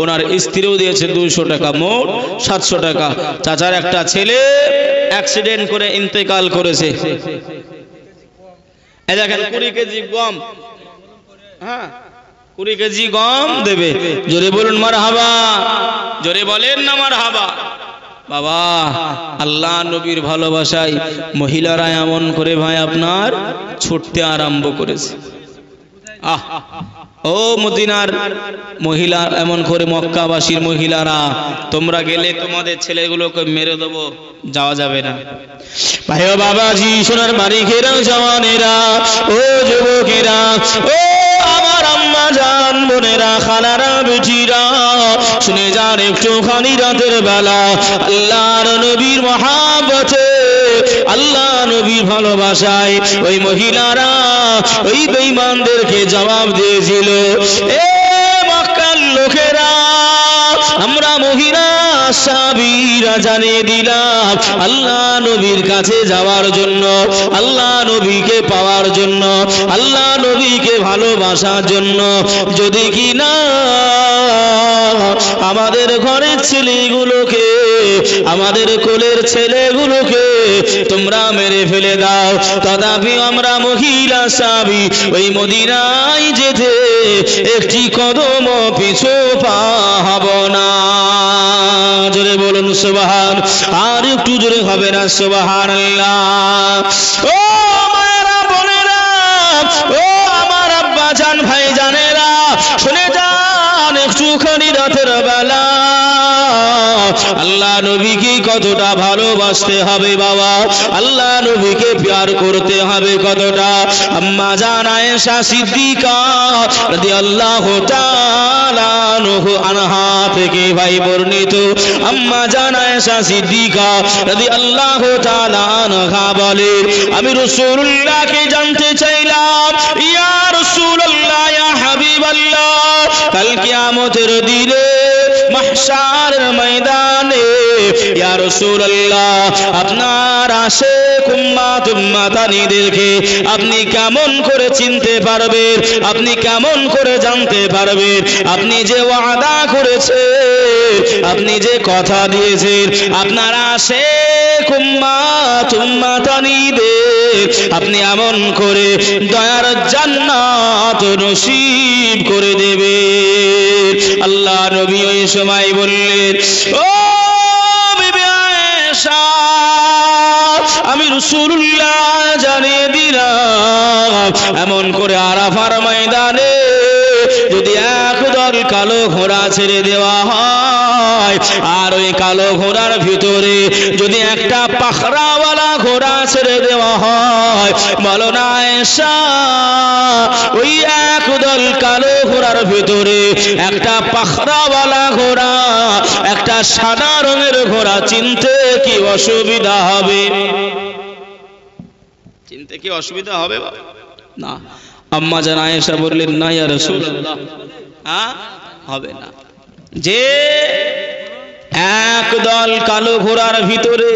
ওনার স্ত্রীও দিয়েছে 200 টাকা, মোট 700 টাকা। চাচার একটা ছেলে অ্যাক্সিডেন্ট করে ইন্তেকাল করেছে। এই দেখেন 20 কেজি গম, হ্যাঁ 20 কেজি গম দেবে। জোরে বলুন মারহাবা, জোরে বলেন না মারহাবা। বাবা আল্লাহ নবীর ভালোবাসায় মহিলারা এমন করে ভাই আপনার ছুটতে আরম্ভ করেছে। আহ ও মদিনার মহিলা, এমন করে মক্কাবাসীর মহিলারা, তোমরা গেলে তোমাদের ছেলেগুলোকে মেরে দেবো, যাওয়া যাবে না। ভাই ও বাবাজি, সোনার মালিকেরা, জওয়ানেরা, ও যুবকেরা, ও আমার আম্মা জান, বোনেরা, খালারা, বেটিরা, শুনে যান একটুখানি রাতের বেলা আল্লাহর নবীর মহাব্বতে, আল্লাহ নবীর ভালোবাসায় ওই মহিলারা ওই বেঈমানদেরকে জবাব দিয়েছিল, এ মক্কার লোকেরা, আমরা মহিলা সাহাবীরা জানিয়ে দিলাম আল্লাহ নবীর কাছে যাওয়ার জন্য, আল্লাহ নবীকে পাওয়ার জন্য, আল্লাহ নবীকে ভালোবাসার জন্য যদি কিনা আমাদের ঘরের ছেলেগুলোকে, আমাদের কোলের ছেলেগুলোকে তোমরা মেরে ফেলে দাও, তথাপি আমরা মহিলা সাহাবী ওই মদিনায় যেতে একটি কদম পিছু পাব না। জোরে বলুন সুবহান, আর একটু জোরে হবে না সুবহানাল্লাহ। ও মায়েরা, বোনেরা, ও আমার আব্বা জান, ভাই জানেরা, শুনে যান একটুখানি রাতের বেলা আল্লাহ নবীকে কতটা ভালোবাসতে হবে বাবা, আল্লাহ নবীকে প্যার করতে হবে কতটা। আম্মা জান আয়েশা সিদ্দিকা রাদিয়াল্লাহু তাআলা আনহা থেকে ভাই বর্ণিত, আম্মা জান আয়েশা সিদ্দিকা রাদিয়াল্লাহু তাআলা আনহা বলে, আমি রাসূলুল্লাহকে জানতে চাইলাম, ইয়া রাসূলুল্লাহ, ইয়া হাবিবাল্লাহ, কাল কিয়ামতের দিনে মাহশারের ময়দানে ইয়া রাসূলুল্লাহ আপনার আশিক উম্মত উম্মতানিদেরকে আপনি কেমন করে চিনতে পারবেন, আপনি কেমন করে জানতে পারবেন, আপনি যে ওয়াদা করেছেন, আপনি যে কথা দিয়েছেন আপনার আশিক উম্মত উম্মতানিদের আপনি এমন করে দয়ার জান্নাত নসিব করে দেবেন। আল্লাহ নবী ওই সময় বললেন, ও বিবি আয়েশা, আমি রাসূলুল্লাহ জানিয়ে দিলাম এমন করে আরাফার ময়দানে যদি একদল কালো ঘোড়া ছেড়ে দেওয়া হয়, আর ওই কালো ঘোড়ার ভিতরে যদি একটা পাখরাওয়ালা ঘোড়া ছেড়ে দেওয়া হয়, বলো না আয়েশা, ওই একদল কালো ঘোড়ার ভিতরে একটা পাখরাওয়ালা ঘোড়া, একটা সাদা রঙের ঘোড়া চিনতে কি অসুবিধা হবে? চিনতে কি অসুবিধা হবে না? আম্মা জান আয়েশা বললেন, না ইয়া রাসূলুল্লাহ, হবে না। যে একদল কালো ঘোড়ার ভিতরে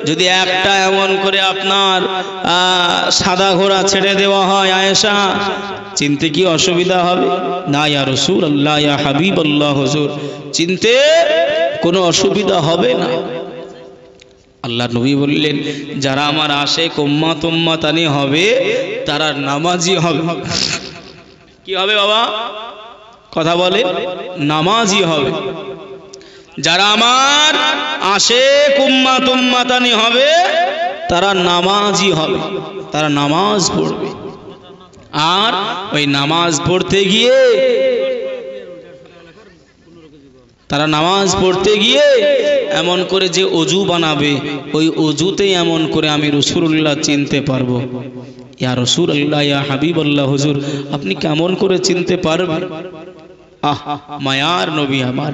যদি একটা এমন করে আপনার সাদা ঘোড়া ছেড়ে দেওয়া হয়, আয়েশা চিনতে কি অসুবিধা হবে? না ইয়া রাসূলুল্লাহ, ইয়া হাবিবাল্লাহ, হুজুর চিনতে কোনো অসুবিধা হবে না। আল্লাহ নবী বললেন, যারা আমার আশিক উম্মত উম্মতানি হবে তারা নামাজি হবে। কি হবে বাবা? কথা বলে, নামাজি হবে। যারা আমার আশিক উম্মত উম্মতানি হবে তারা নামাজি হবে, তারা নামাজ পড়বে। আর ওই নামাজ পড়তে গিয়ে, তারা নামাজ পড়তে গিয়ে এমন করে যে অজু বানাবে, ওই অজুতে এমন করে আমি রাসূলুল্লাহ চিনতে পারবো। ইয়া রাসূলুল্লাহ, ইয়া হাবিবাল্লাহ, হুজুর আপনি কেমন করে চিনতে পারবেন? আহ, মায়ার নবী আমার,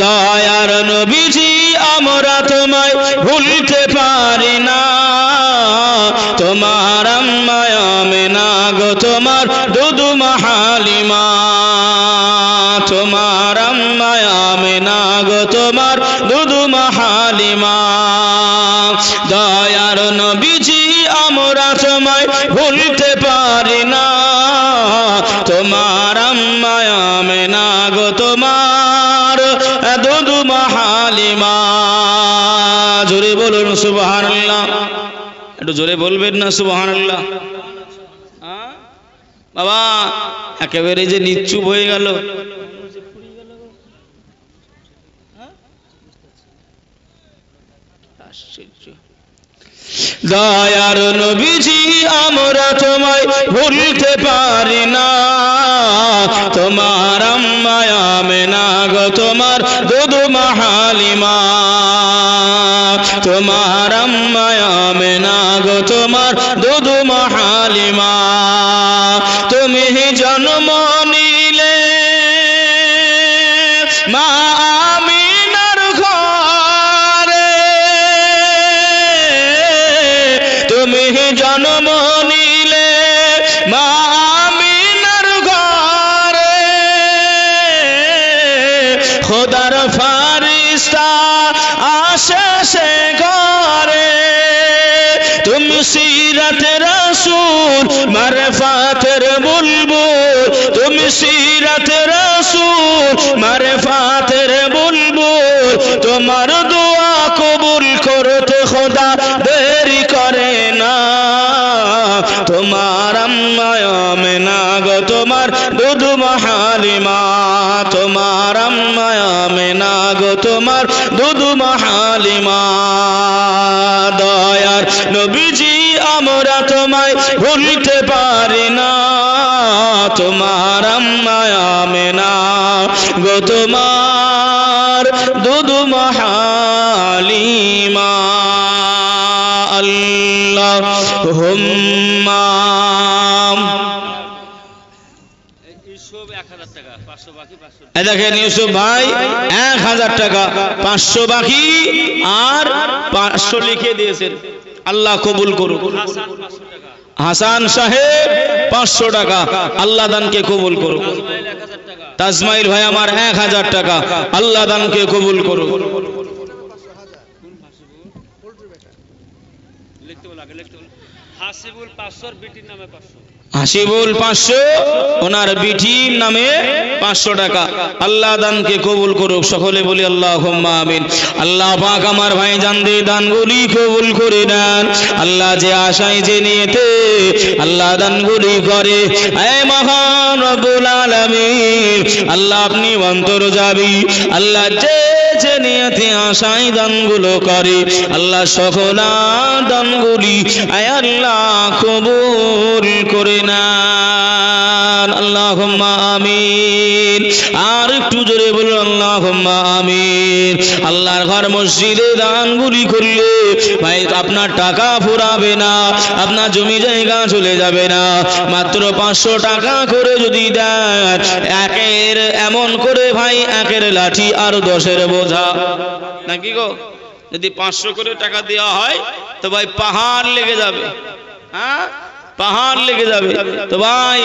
দয়ার নবীজি, আমরা তোমায় ভুলতে পারি না, তোমার আম্মা আমেনা গো, তোমার দুদুমা হালিমা, তোমার আম্মা আমেনা গো, তোমার দুদুমা হালিমা, দয়ার নবীজি, আমরা তোমায় ভুলতে পারি না, তোমার আম্মা আমেনা গো, তোমার দুদুমা হালিমা। জোরে বলুন সুবহানাল্লাহ, একটু জোরে বলবেন না সুবহানাল্লাহ? বাবা একেবারে যে নিশ্চুপ হয়ে গেল। দয়ার নবীজি আমরা তোমায় ভুলতে পারি না, তোমার আম্মা আমেনা গো তোমার দুধমা হালিমা, তোমার আম্মা আমেনা গো তোমার দুধমা হালিমা। তুমি জন্ম নিলে মা আমিনার ঘরে, তুমি জন্ম নিলে মা আমিনার ঘরে, খোদার ফারিস্তা আসে সে ঘরে। তুমি সিরাতে রাসূল মারফাতের বুলবুল, তুমি সিরাতে রাসূল মারফাতের বুলবুল, তোমার দোয়া কবুল করতে খোদা দেরি করে না। তোমার আম্মা আমেনা গো তোমার দুধমা হালিমা, তোমার আম্মা আমেনা গো তোমার দুধমা হালিমা। দয়ার নবীজি আমরা তোমায় ভুলতে পারি না, তোমার আম্মা আমেনা গো তোমার দুধমা হালিমা। আল্লাহুম্মা দেখেন ইউসুফ ভাই 1000 টাকা 500 বাকি আর 500 লিখে দিয়েছেন, আল্লাহ কবুল করুক। হাসান সাহেব 500 টাকা, আল্লাহ দানকে কবুল করুক। তাজমাইল ভাই আমার 1000 টাকা, আল্লাহ দানকে কবুল করুক। হাসিবুল 500, ওনার বিটির নামে 500 টাকা, আল্লাহ দানকে কবুল করুক। সকলে বলি আল্লাহুম্মা আমিন। আল্লাহ পাক আমার ভাই জানদের দানগুলি কবুল করে নেন। আল্লাহ যে আশায় যে নিয়েতে আল্লাহ দানগুলি করে, হে মহান রব্বুল আলামিন, আল্লাহ আপনি অন্তর্যামী, আল্লাহ যে যে নিয়তে আশায় দানগুলো করে, আল্লাহ সকল দানগুলি আয় আল্লাহ কবুল করে নেন। আল্লাহুম্মা আমিন। আর একটু জোরে বলুন আল্লাহুম্মা আমিন। আল্লাহর ঘর মসজিদে দানগুলি করলে ভাই আপনার টাকা ফুরাবে না, আপনার জমি জায়গা চলে যাবে না। মাত্র 500 টাকা করে যদি দেন, একের এমন করে ভাই একের লাঠি আর 10-এর বোঝা নাকি গো। যদি 500 করে টাকা দেওয়া হয় তো ভাই পাহাড় লেগে যাবে, হ্যাঁ পাহাড় লেগে যাবে। তো ভাই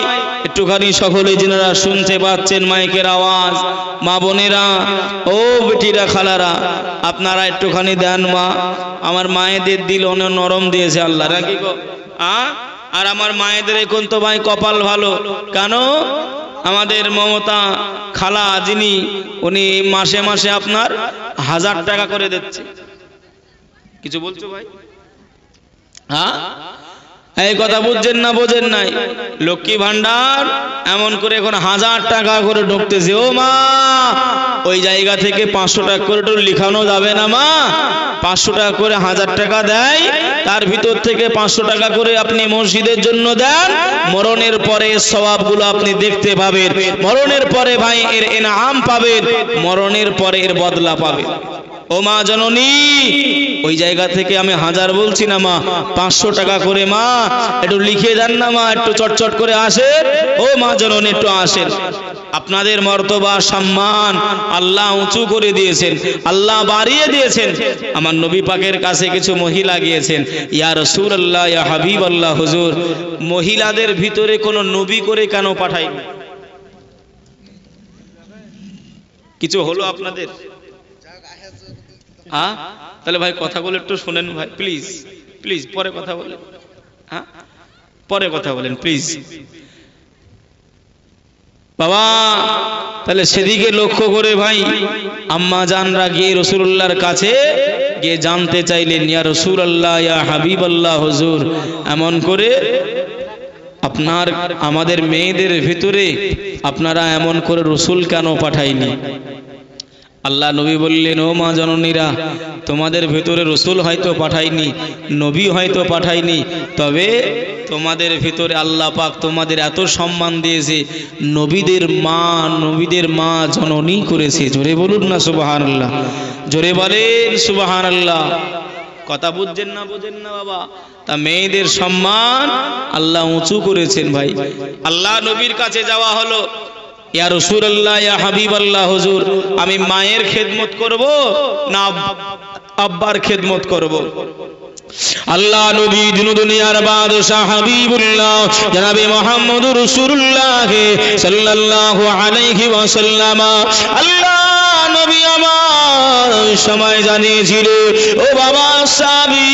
একটুখানি সকলে যারা শুনতে পাচ্ছেন মাইকের আওয়াজ, মা বোনেরা ও বেটিরা খালারা, আপনারা একটুখানি দেন। মা আমার মায়েদের দিল অনেক নরম দিয়েছে আল্লাহ নাকি গো। আর আমার মায়েদের এখন তো ভাই কপাল ভালো, কেন আমাদের মমতা খালা যিনি, উনি মাসে মাসে আপনার 1000 টাকা করে দিচ্ছে। কিছু বলছো ভাই? হ্যাঁ এই কথা বুঝছেন না বোঝেন নাই? লক্ষ্মী ভান্ডার এমন করে এখন 1000 টাকা করে ঢুকতেছে। ও মা ওই জায়গা থেকে 500 টাকা করে একটু লিখানো যাবে না মা? 500 টাকা করে 1000 টাকা দেয়, তার ভিতর থেকে 500 টাকা করে আপনি মসজিদের জন্য দেন। মরণের পরে সওয়াবগুলো আপনি দেখতে পাবেন, মরণের পরে ভাই এর ইনাম পাবেন, মরণের পরে এর বদলা পাবেন। ও মা জননী, ওই জায়গা থেকে আমি 1000 বলছি না মা, 500 টাকা করে মা একটু লিখে দেন না মা, একটু চটচট করে আসেন। ও মা জননী একটু আসেন। আপনাদের মর্তবা সম্মান আল্লাহ উঁচু করে দিয়েছেন, আল্লাহ বাড়িয়ে দিয়েছেন। আমার নবী পাকের কাছে কিছু মহিলা গিয়েছেন, ইয়া রাসূলুল্লাহ ইয়া হাবিবাল্লাহ, হুজুর মহিলাদের ভিতরে কোনো নবী করে কেন পাঠাইনি? কিছু হলো আপনাদের? হ্যাঁ তাহলে ভাই কথাগুলো একটু শুনেন ভাই, প্লিজ প্লিজ, পরে কথা বলেন। হ্যাঁ পরে কথা বলেন প্লিজ বাবা। তাহলে সেদিকে লক্ষ্য করে ভাই আম্মা জানরা গিয়ে রাসূলুল্লাহর কাছে গিয়ে জানতে চাইলেন, ইয়া রাসূলুল্লাহ ইয়া হাবিবাল্লাহ, হুজুর এমন করে আপনার আমাদের মেয়েদের ভিতরে আপনারা এমন করে রসুল কেন পাঠাইনি? আল্লাহ নবী বললেন, ও মা জননীরা, তোমাদের ভেতরে রসুল হয়তো পাঠাইনি, নবী হয়তো পাঠাইনি, তবে তোমাদের ভিতরে আল্লাহ পাক তোমাদের এত সম্মান দিয়েছে, নবীদের মা জননী করেছে। জোরে বলুন না সুবহানাল্লাহ, জোরে বলেন সুবহানাল্লাহ। কথা বুঝছেন না, বোঝেন না বাবা? তা মেয়েদের সম্মান আল্লাহ উঁচু করেছেন ভাই। আল্লাহ নবীর কাছে যাওয়া হলো, ইয়া রাসূলুল্লাহ, ইয়া হাবিবাল্লাহ, হুজুর আমি মায়ের খেদমত করব না আব্বার খেদমত করব? আল্লাহ নবী দুনিয়ার বাদশাহ হাবিবুল্লাহ জনাবে মুহাম্মদুর রাসূলুল্লাহ সাল্লাল্লাহু আলাইহি ওয়াসাল্লাম, আল্লাহ নবী আমার সময় জানিয়েছিল, ও বাবা সাহাবী,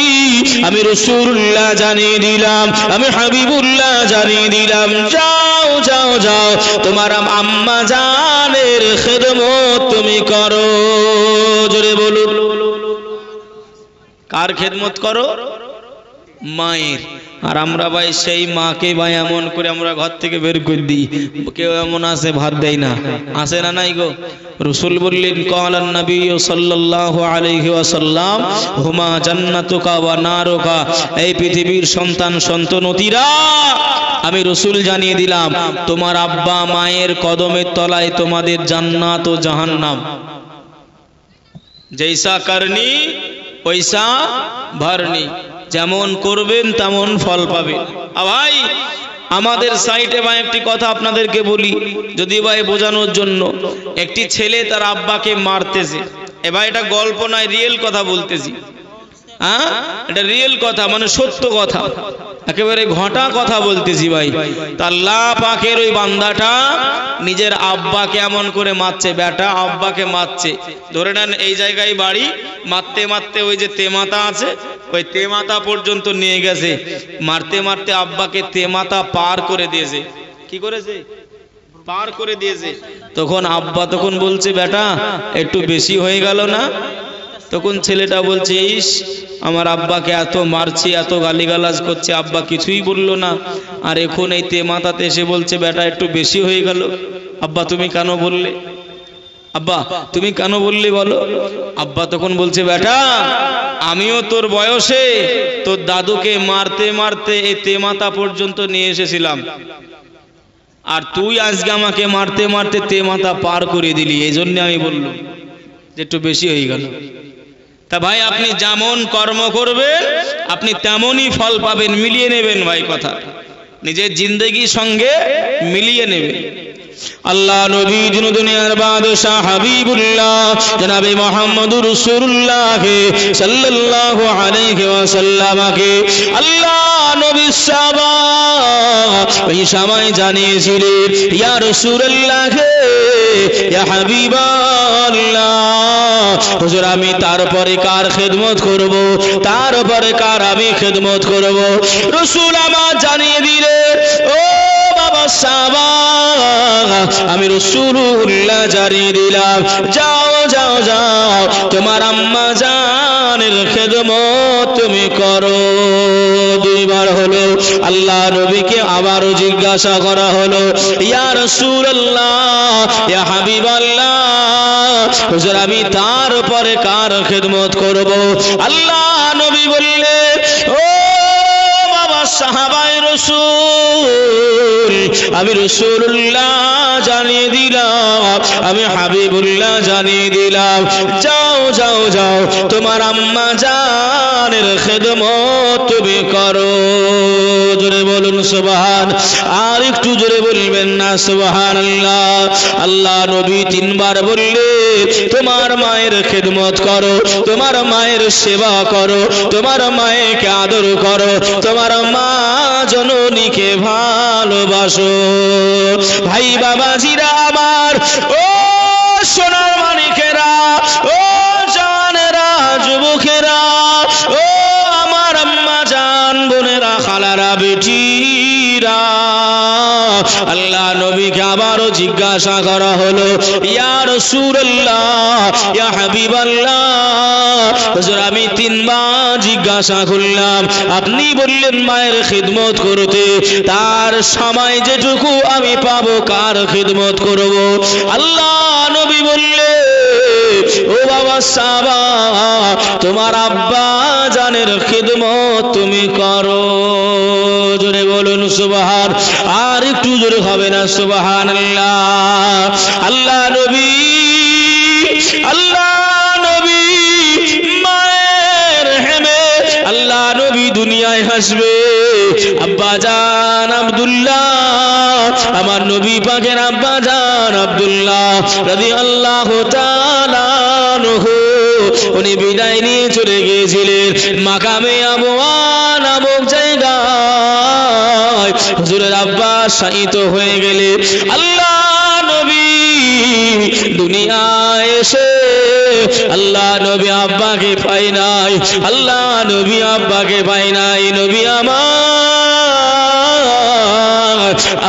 আমি রাসূলুল্লাহ জানিয়ে দিলাম, আমি হাবিবুল্লাহ জানিয়ে দিলাম, যাও যাও যাও তোমার আম্মা জানের খেদমত তুমি করো। জোরে বলুন, কার খেদমত করো? মায়ের। আর আমরা ভাই সেই মাকে ভাই এমন করে আমরা ঘর থেকে বের করে দিই, কেউ এমন আছে ভাত দেয় না, আছে না নাই গো? রাসূল বললেন, ক্বালান নবী সাল্লাল্লাহু আলাইহি ওয়াসাল্লাম, হুমা জান্নাতুকা ওয়া নারুকা, এই পৃথিবীর সন্তান সন্তনতিরা, আমি রাসূল জানিয়ে দিলাম, তোমার আব্বা মায়ের কদমের তলায় তোমাদের জান্নাত ও জাহান্নাম। জৈসা করনি পয়সা ভরনি, যেমন করবেন তেমন ফল পাবেন। ভাই আমাদের সাইটে ভাই একটি কথা আপনাদেরকে বলি, যদি ভাই বোঝানোর জন্য, একটি ছেলে তার আব্বাকে মারতেছে, এ ভাই এটা গল্প নয়, রিয়েল কথা বলতেছি, হ্যাঁ এটা রিয়েল কথা, মানে সত্য কথা, একেবারে ঘটা কথা বলতেছি ভাই। তা আল্লাহ পাকের ওই বান্দাটা নিজের আব্বাকে এমন করে মারছে, বেটা আব্বাকে মারছে, ধরে নেন এই জায়গায় বাড়ি, মারতে মারতে ওই যে তেমাতা আছে, ওই তেমাতা পর্যন্ত নিয়ে গেছে, মারতে মারতে আব্বাকে তেমাতা পার করে দিয়েছে। কি করেছে? পার করে দিয়েছে। তখন আব্বা তখন বলছে, বেটা একটু বেশি হয়ে গেল না? তখন ছেলেটা বলছে, ইস আমার আব্বাকে এত মারছি, এত গালিগালাজ করছে, আব্বা কিছুই বললো না, আর এখন এই তেমাতাতে এসে বলছে বেটা একটু বেশি হয়ে গেল। আব্বা তুমি কেন বললে? আব্বা তুমি কেন বললে বলো? আব্বা তখন বলছে, বেটা আমিও তোর বয়সে তোর দাদুকে মারতে মারতে এই তেমাতা পর্যন্ত নিয়ে এসেছিলাম, আর তুই আজকে আমাকে মারতে মারতে তেমাতা পার করে দিলি, এই জন্য আমি বললাম যে একটু বেশি হয়ে গেল। তা ভাই আপনি যেমন কর্ম করবেন আপনি তেমনই ফল পাবেন, মিলিয়ে নেবেন ভাই, কথা নিজের জিন্দেগির সঙ্গে মিলিয়ে নেবেন। আল্লাহ নবী দুনিয়ার বাদশাহ হাবিবুল্লাহ জনাবে মুহাম্মদুর রাসূলুল্লাহ সাল্লাল্লাহু আলাইহি ওয়াসাল্লামকে আল্লাহ নবী সাহাবা ওই সময় জানিয়েছিলেন, ইয়া রাসূলুল্লাহ, ইয়া হাবিবাল্লাহ, হুজুর আমি তারপরে কার খেদমত করব, তারপরে কার আমি খেদমত করব? রাসূল আমার জানিয়ে দিলেন, ও বাবা সাহাবা, আমি রাসূলুল্লাহ জানিয়ে দিলাম, যাও যাও যাও তোমার আম্মা জানের খেদমত তুমি করো। দুইবার হলো আল্লাহ নবীকে আবারও জিজ্ঞাসা করা হলো, ইয়া রাসূলুল্লাহ, ইয়া হাবিবাল্লাহ, হুজুর আমি তারপরে কার খেদমত করব? আল্লাহ নবী বললেন, ও বাবা সাহাবায়ে রাসূল, আমি রাসূলুল্লাহ জানিয়ে দিলাম, আমি হাবিবুল্লাহ জানিয়ে দিলাম, যাও যাও যাও তোমার আম্মা জানের খেদমত তুমি করো। জোরে বলুন সুবহান, আর একটু জোরে বলবেন না সুবহানাল্লাহ। আল্লাহ নবী তিনবার বললে, তোমার মায়ের খেদমত করো, তোমার মায়ের সেবা করো, তোমার মায়েরকে আদর করো, তোমার মা জননীকে ভালোবাসো। ভাই বাবাজিরা আমার, ও সোনার মানিকেরা, ও জানেরা, যুবকেরা, ও আমার আম্মা জান বোনেরা, খালারা, বেটিরা, আল্লাহ নবীকে আবারও জিজ্ঞাসা করা হলো, ইয়া রাসূলুল্লাহ, ইয়া হাবিবাল্লাহ, হুজুর আমি তিনবার জিজ্ঞাসা করলাম, আপনি বললেন মায়ের খিদমত করতে, তার সময় যেটুকু আমি পাবো কার খিদমত করব? আল্লাহ নবী বললেন, বাবা সাবা, তোমার আব্বা জানের খিদমত তুমি করো। জোরে বলুন সুবহান। আর একটু জোরে হবে না সুবহানাল্লাহ। আল্লাহ নবী, আল্লাহ নবী মায়ের হেমে আল্লাহ নবী দুনিয়ায় হাসবে। আব্বা জান আব্দুল্লাহ, আমার নবী পাকের আব্বা জান আব্দুল্লাহ রাদিয়াল্লাহু তাআলা আনহু, উনি বিদায় নিয়ে চলে গিয়েছিলেন মাকামে আবওয়া নামক জায়গায়। হুজুরের আব্বা শায়িত হয়ে গেলেন। আল্লাহ নবী দুনিয়ায় এসে আল্লাহ নবী আব্বাকে পায় নাই, আল্লাহ নবী আব্বাকে পায় নাই। নবী আমার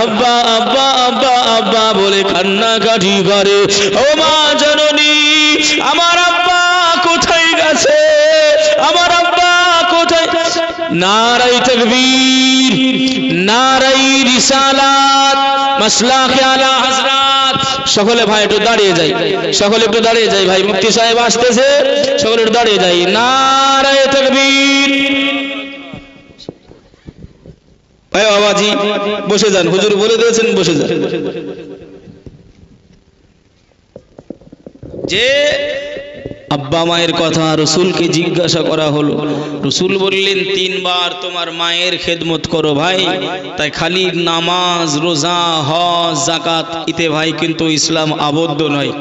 আব্বা আব্বা আব্বা আব্বা বলে কান্নাকাটি করে। ও মা জননী, আমার আব্বা কোথায় গেছে, আমার আব্বা কোথায়? নারায়ে তাকবীর, নারায়ে রিসালাত, মাসলাকে আলা হযরত। সকলে ভাই একটু দাঁড়িয়ে যাই, সকলে একটু দাঁড়িয়ে যাই ভাই, মুফতি সাহেব আসতেছে, সকলে একটু দাঁড়িয়ে যাই। নারায়ে তাকবীর। ভাই বাবাজি বসে যান, হুজুর বলে দিয়েছেন বসে যান। যে আব্বা মায়ের কথা রসুলকে জিজ্ঞাসা করা হলো, রসুল বললেন 3 বার তোমার মায়ের খেদমত করো ভাই। তাই খালি নামাজ, রোজা, হজ, যাকাত ইতে ভাই কিন্তু ইসলাম আবদ্ধ নয়।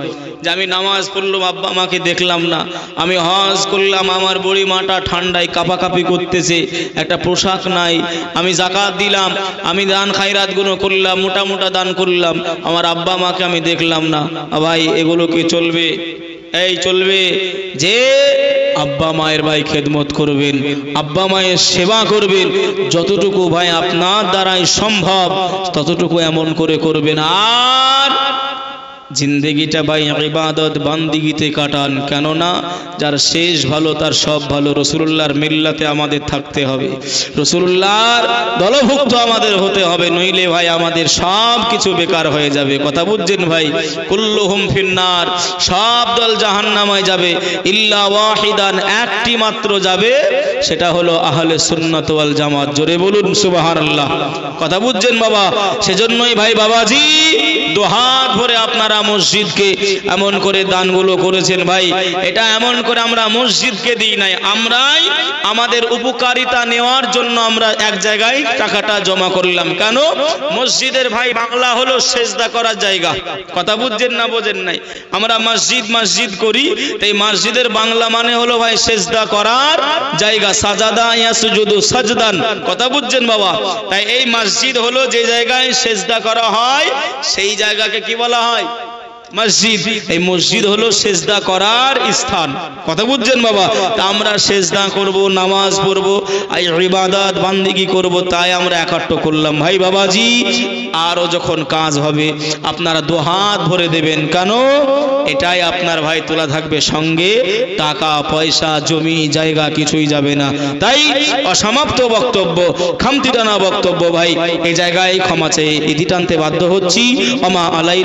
যে আমি নামাজ পড়লাম আব্বা মাকে দেখলাম না, আমি হজ করলাম আমার বুড়ি মাটা ঠান্ডায় কাঁপাকাঁপি করতেছে, একটা পোশাক নাই, আমি যাকাত দিলাম, আমি দান খায়রাত গুলো করলাম, মোটা মোটা দান করলাম, আমার আব্বা মাকে আমি দেখলাম না, ভাই এগুলো কি চলবে? এই চলবে যে আব্বা মায়ের ভাই খেদমত করবেন, আব্বা মায়ের সেবা করবেন, যতটুকু ভাই আপনার দ্বারাই সম্ভব ততটুকু এমন করে করবেন। আর জিন্দেগিটা ভাই ইবাদত বান্দিগিতে কাটান, কেননা যার শেষ ভালো তার সব ভালো। রাসূলুল্লাহর মিল্লাতে আমাদের থাকতে হবে, রাসূলুল্লাহর দলভুক্ত আমাদের হতে হবে, নইলে ভাই আমাদের সব কিছু বেকার হয়ে যাবে। কথা বুঝছেন ভাই? কুল্লুহুম ফিন্নার, সব দল জাহান্নামে যাবে, ইল্লা ওয়াহিদান, একটি মাত্র যাবে, সেটা হলো আহলে সুন্নাত ওয়াল জামাত। জোরে বলুন সুবহানাল্লাহ। কথা বুঝছেন বাবা? সেজন্যই ভাই বাবাজি দুহাত ভরে আপনারা মসজিদকে এমন করে দানগুলো করেছেন ভাই। এটা এমন করে আমরা মসজিদকে দিই নাই, আমরাই আমাদের উপকারিতা নেওয়ার জন্য আমরা এক জায়গায় টাকাটা জমা করলাম। কেন? মসজিদের ভাই বাংলা হলো সেজদা করার জায়গা। কথা বুঝছেন না বোঝেন নাই? আমরা মসজিদ মসজিদ করি, তাই মসজিদের বাংলা মানে হলো ভাই সেজদা করার জায়গা, সাজাদা ইয়াসজুদু সাজদান। কথা বুঝছেন বাবা? তাই এই মসজিদ হলো যে জায়গায় সেজদা করা হয়, সেই জায়গাকে কি বলা হয়? মসজিদ। এই মসজিদ হলো সেজদা করার স্থান। কথা বুঝছেন বাবা? তা আমরা সেজদা করব, নামাজ পড়ব, এই ইবাদত বান্দিগি করব, তাই আমরা একাট্ট করলাম ভাই বাবাজি। আরো যখন কাজ হবে আপনারা দুহাত ভরে দেবেন। কেন? এটাই আপনার ভাই তোলা থাকবে, সঙ্গে টাকা পয়সা জমি জায়গা কিছুই যাবে না। তাই অসমাপ্ত বক্তব্য, খামতি টানা বক্তব্য ভাই, এই জায়গায় ক্ষমা চেয়ে ইতি টানতে বাধ্য হচ্ছি। ওমা আলাইনা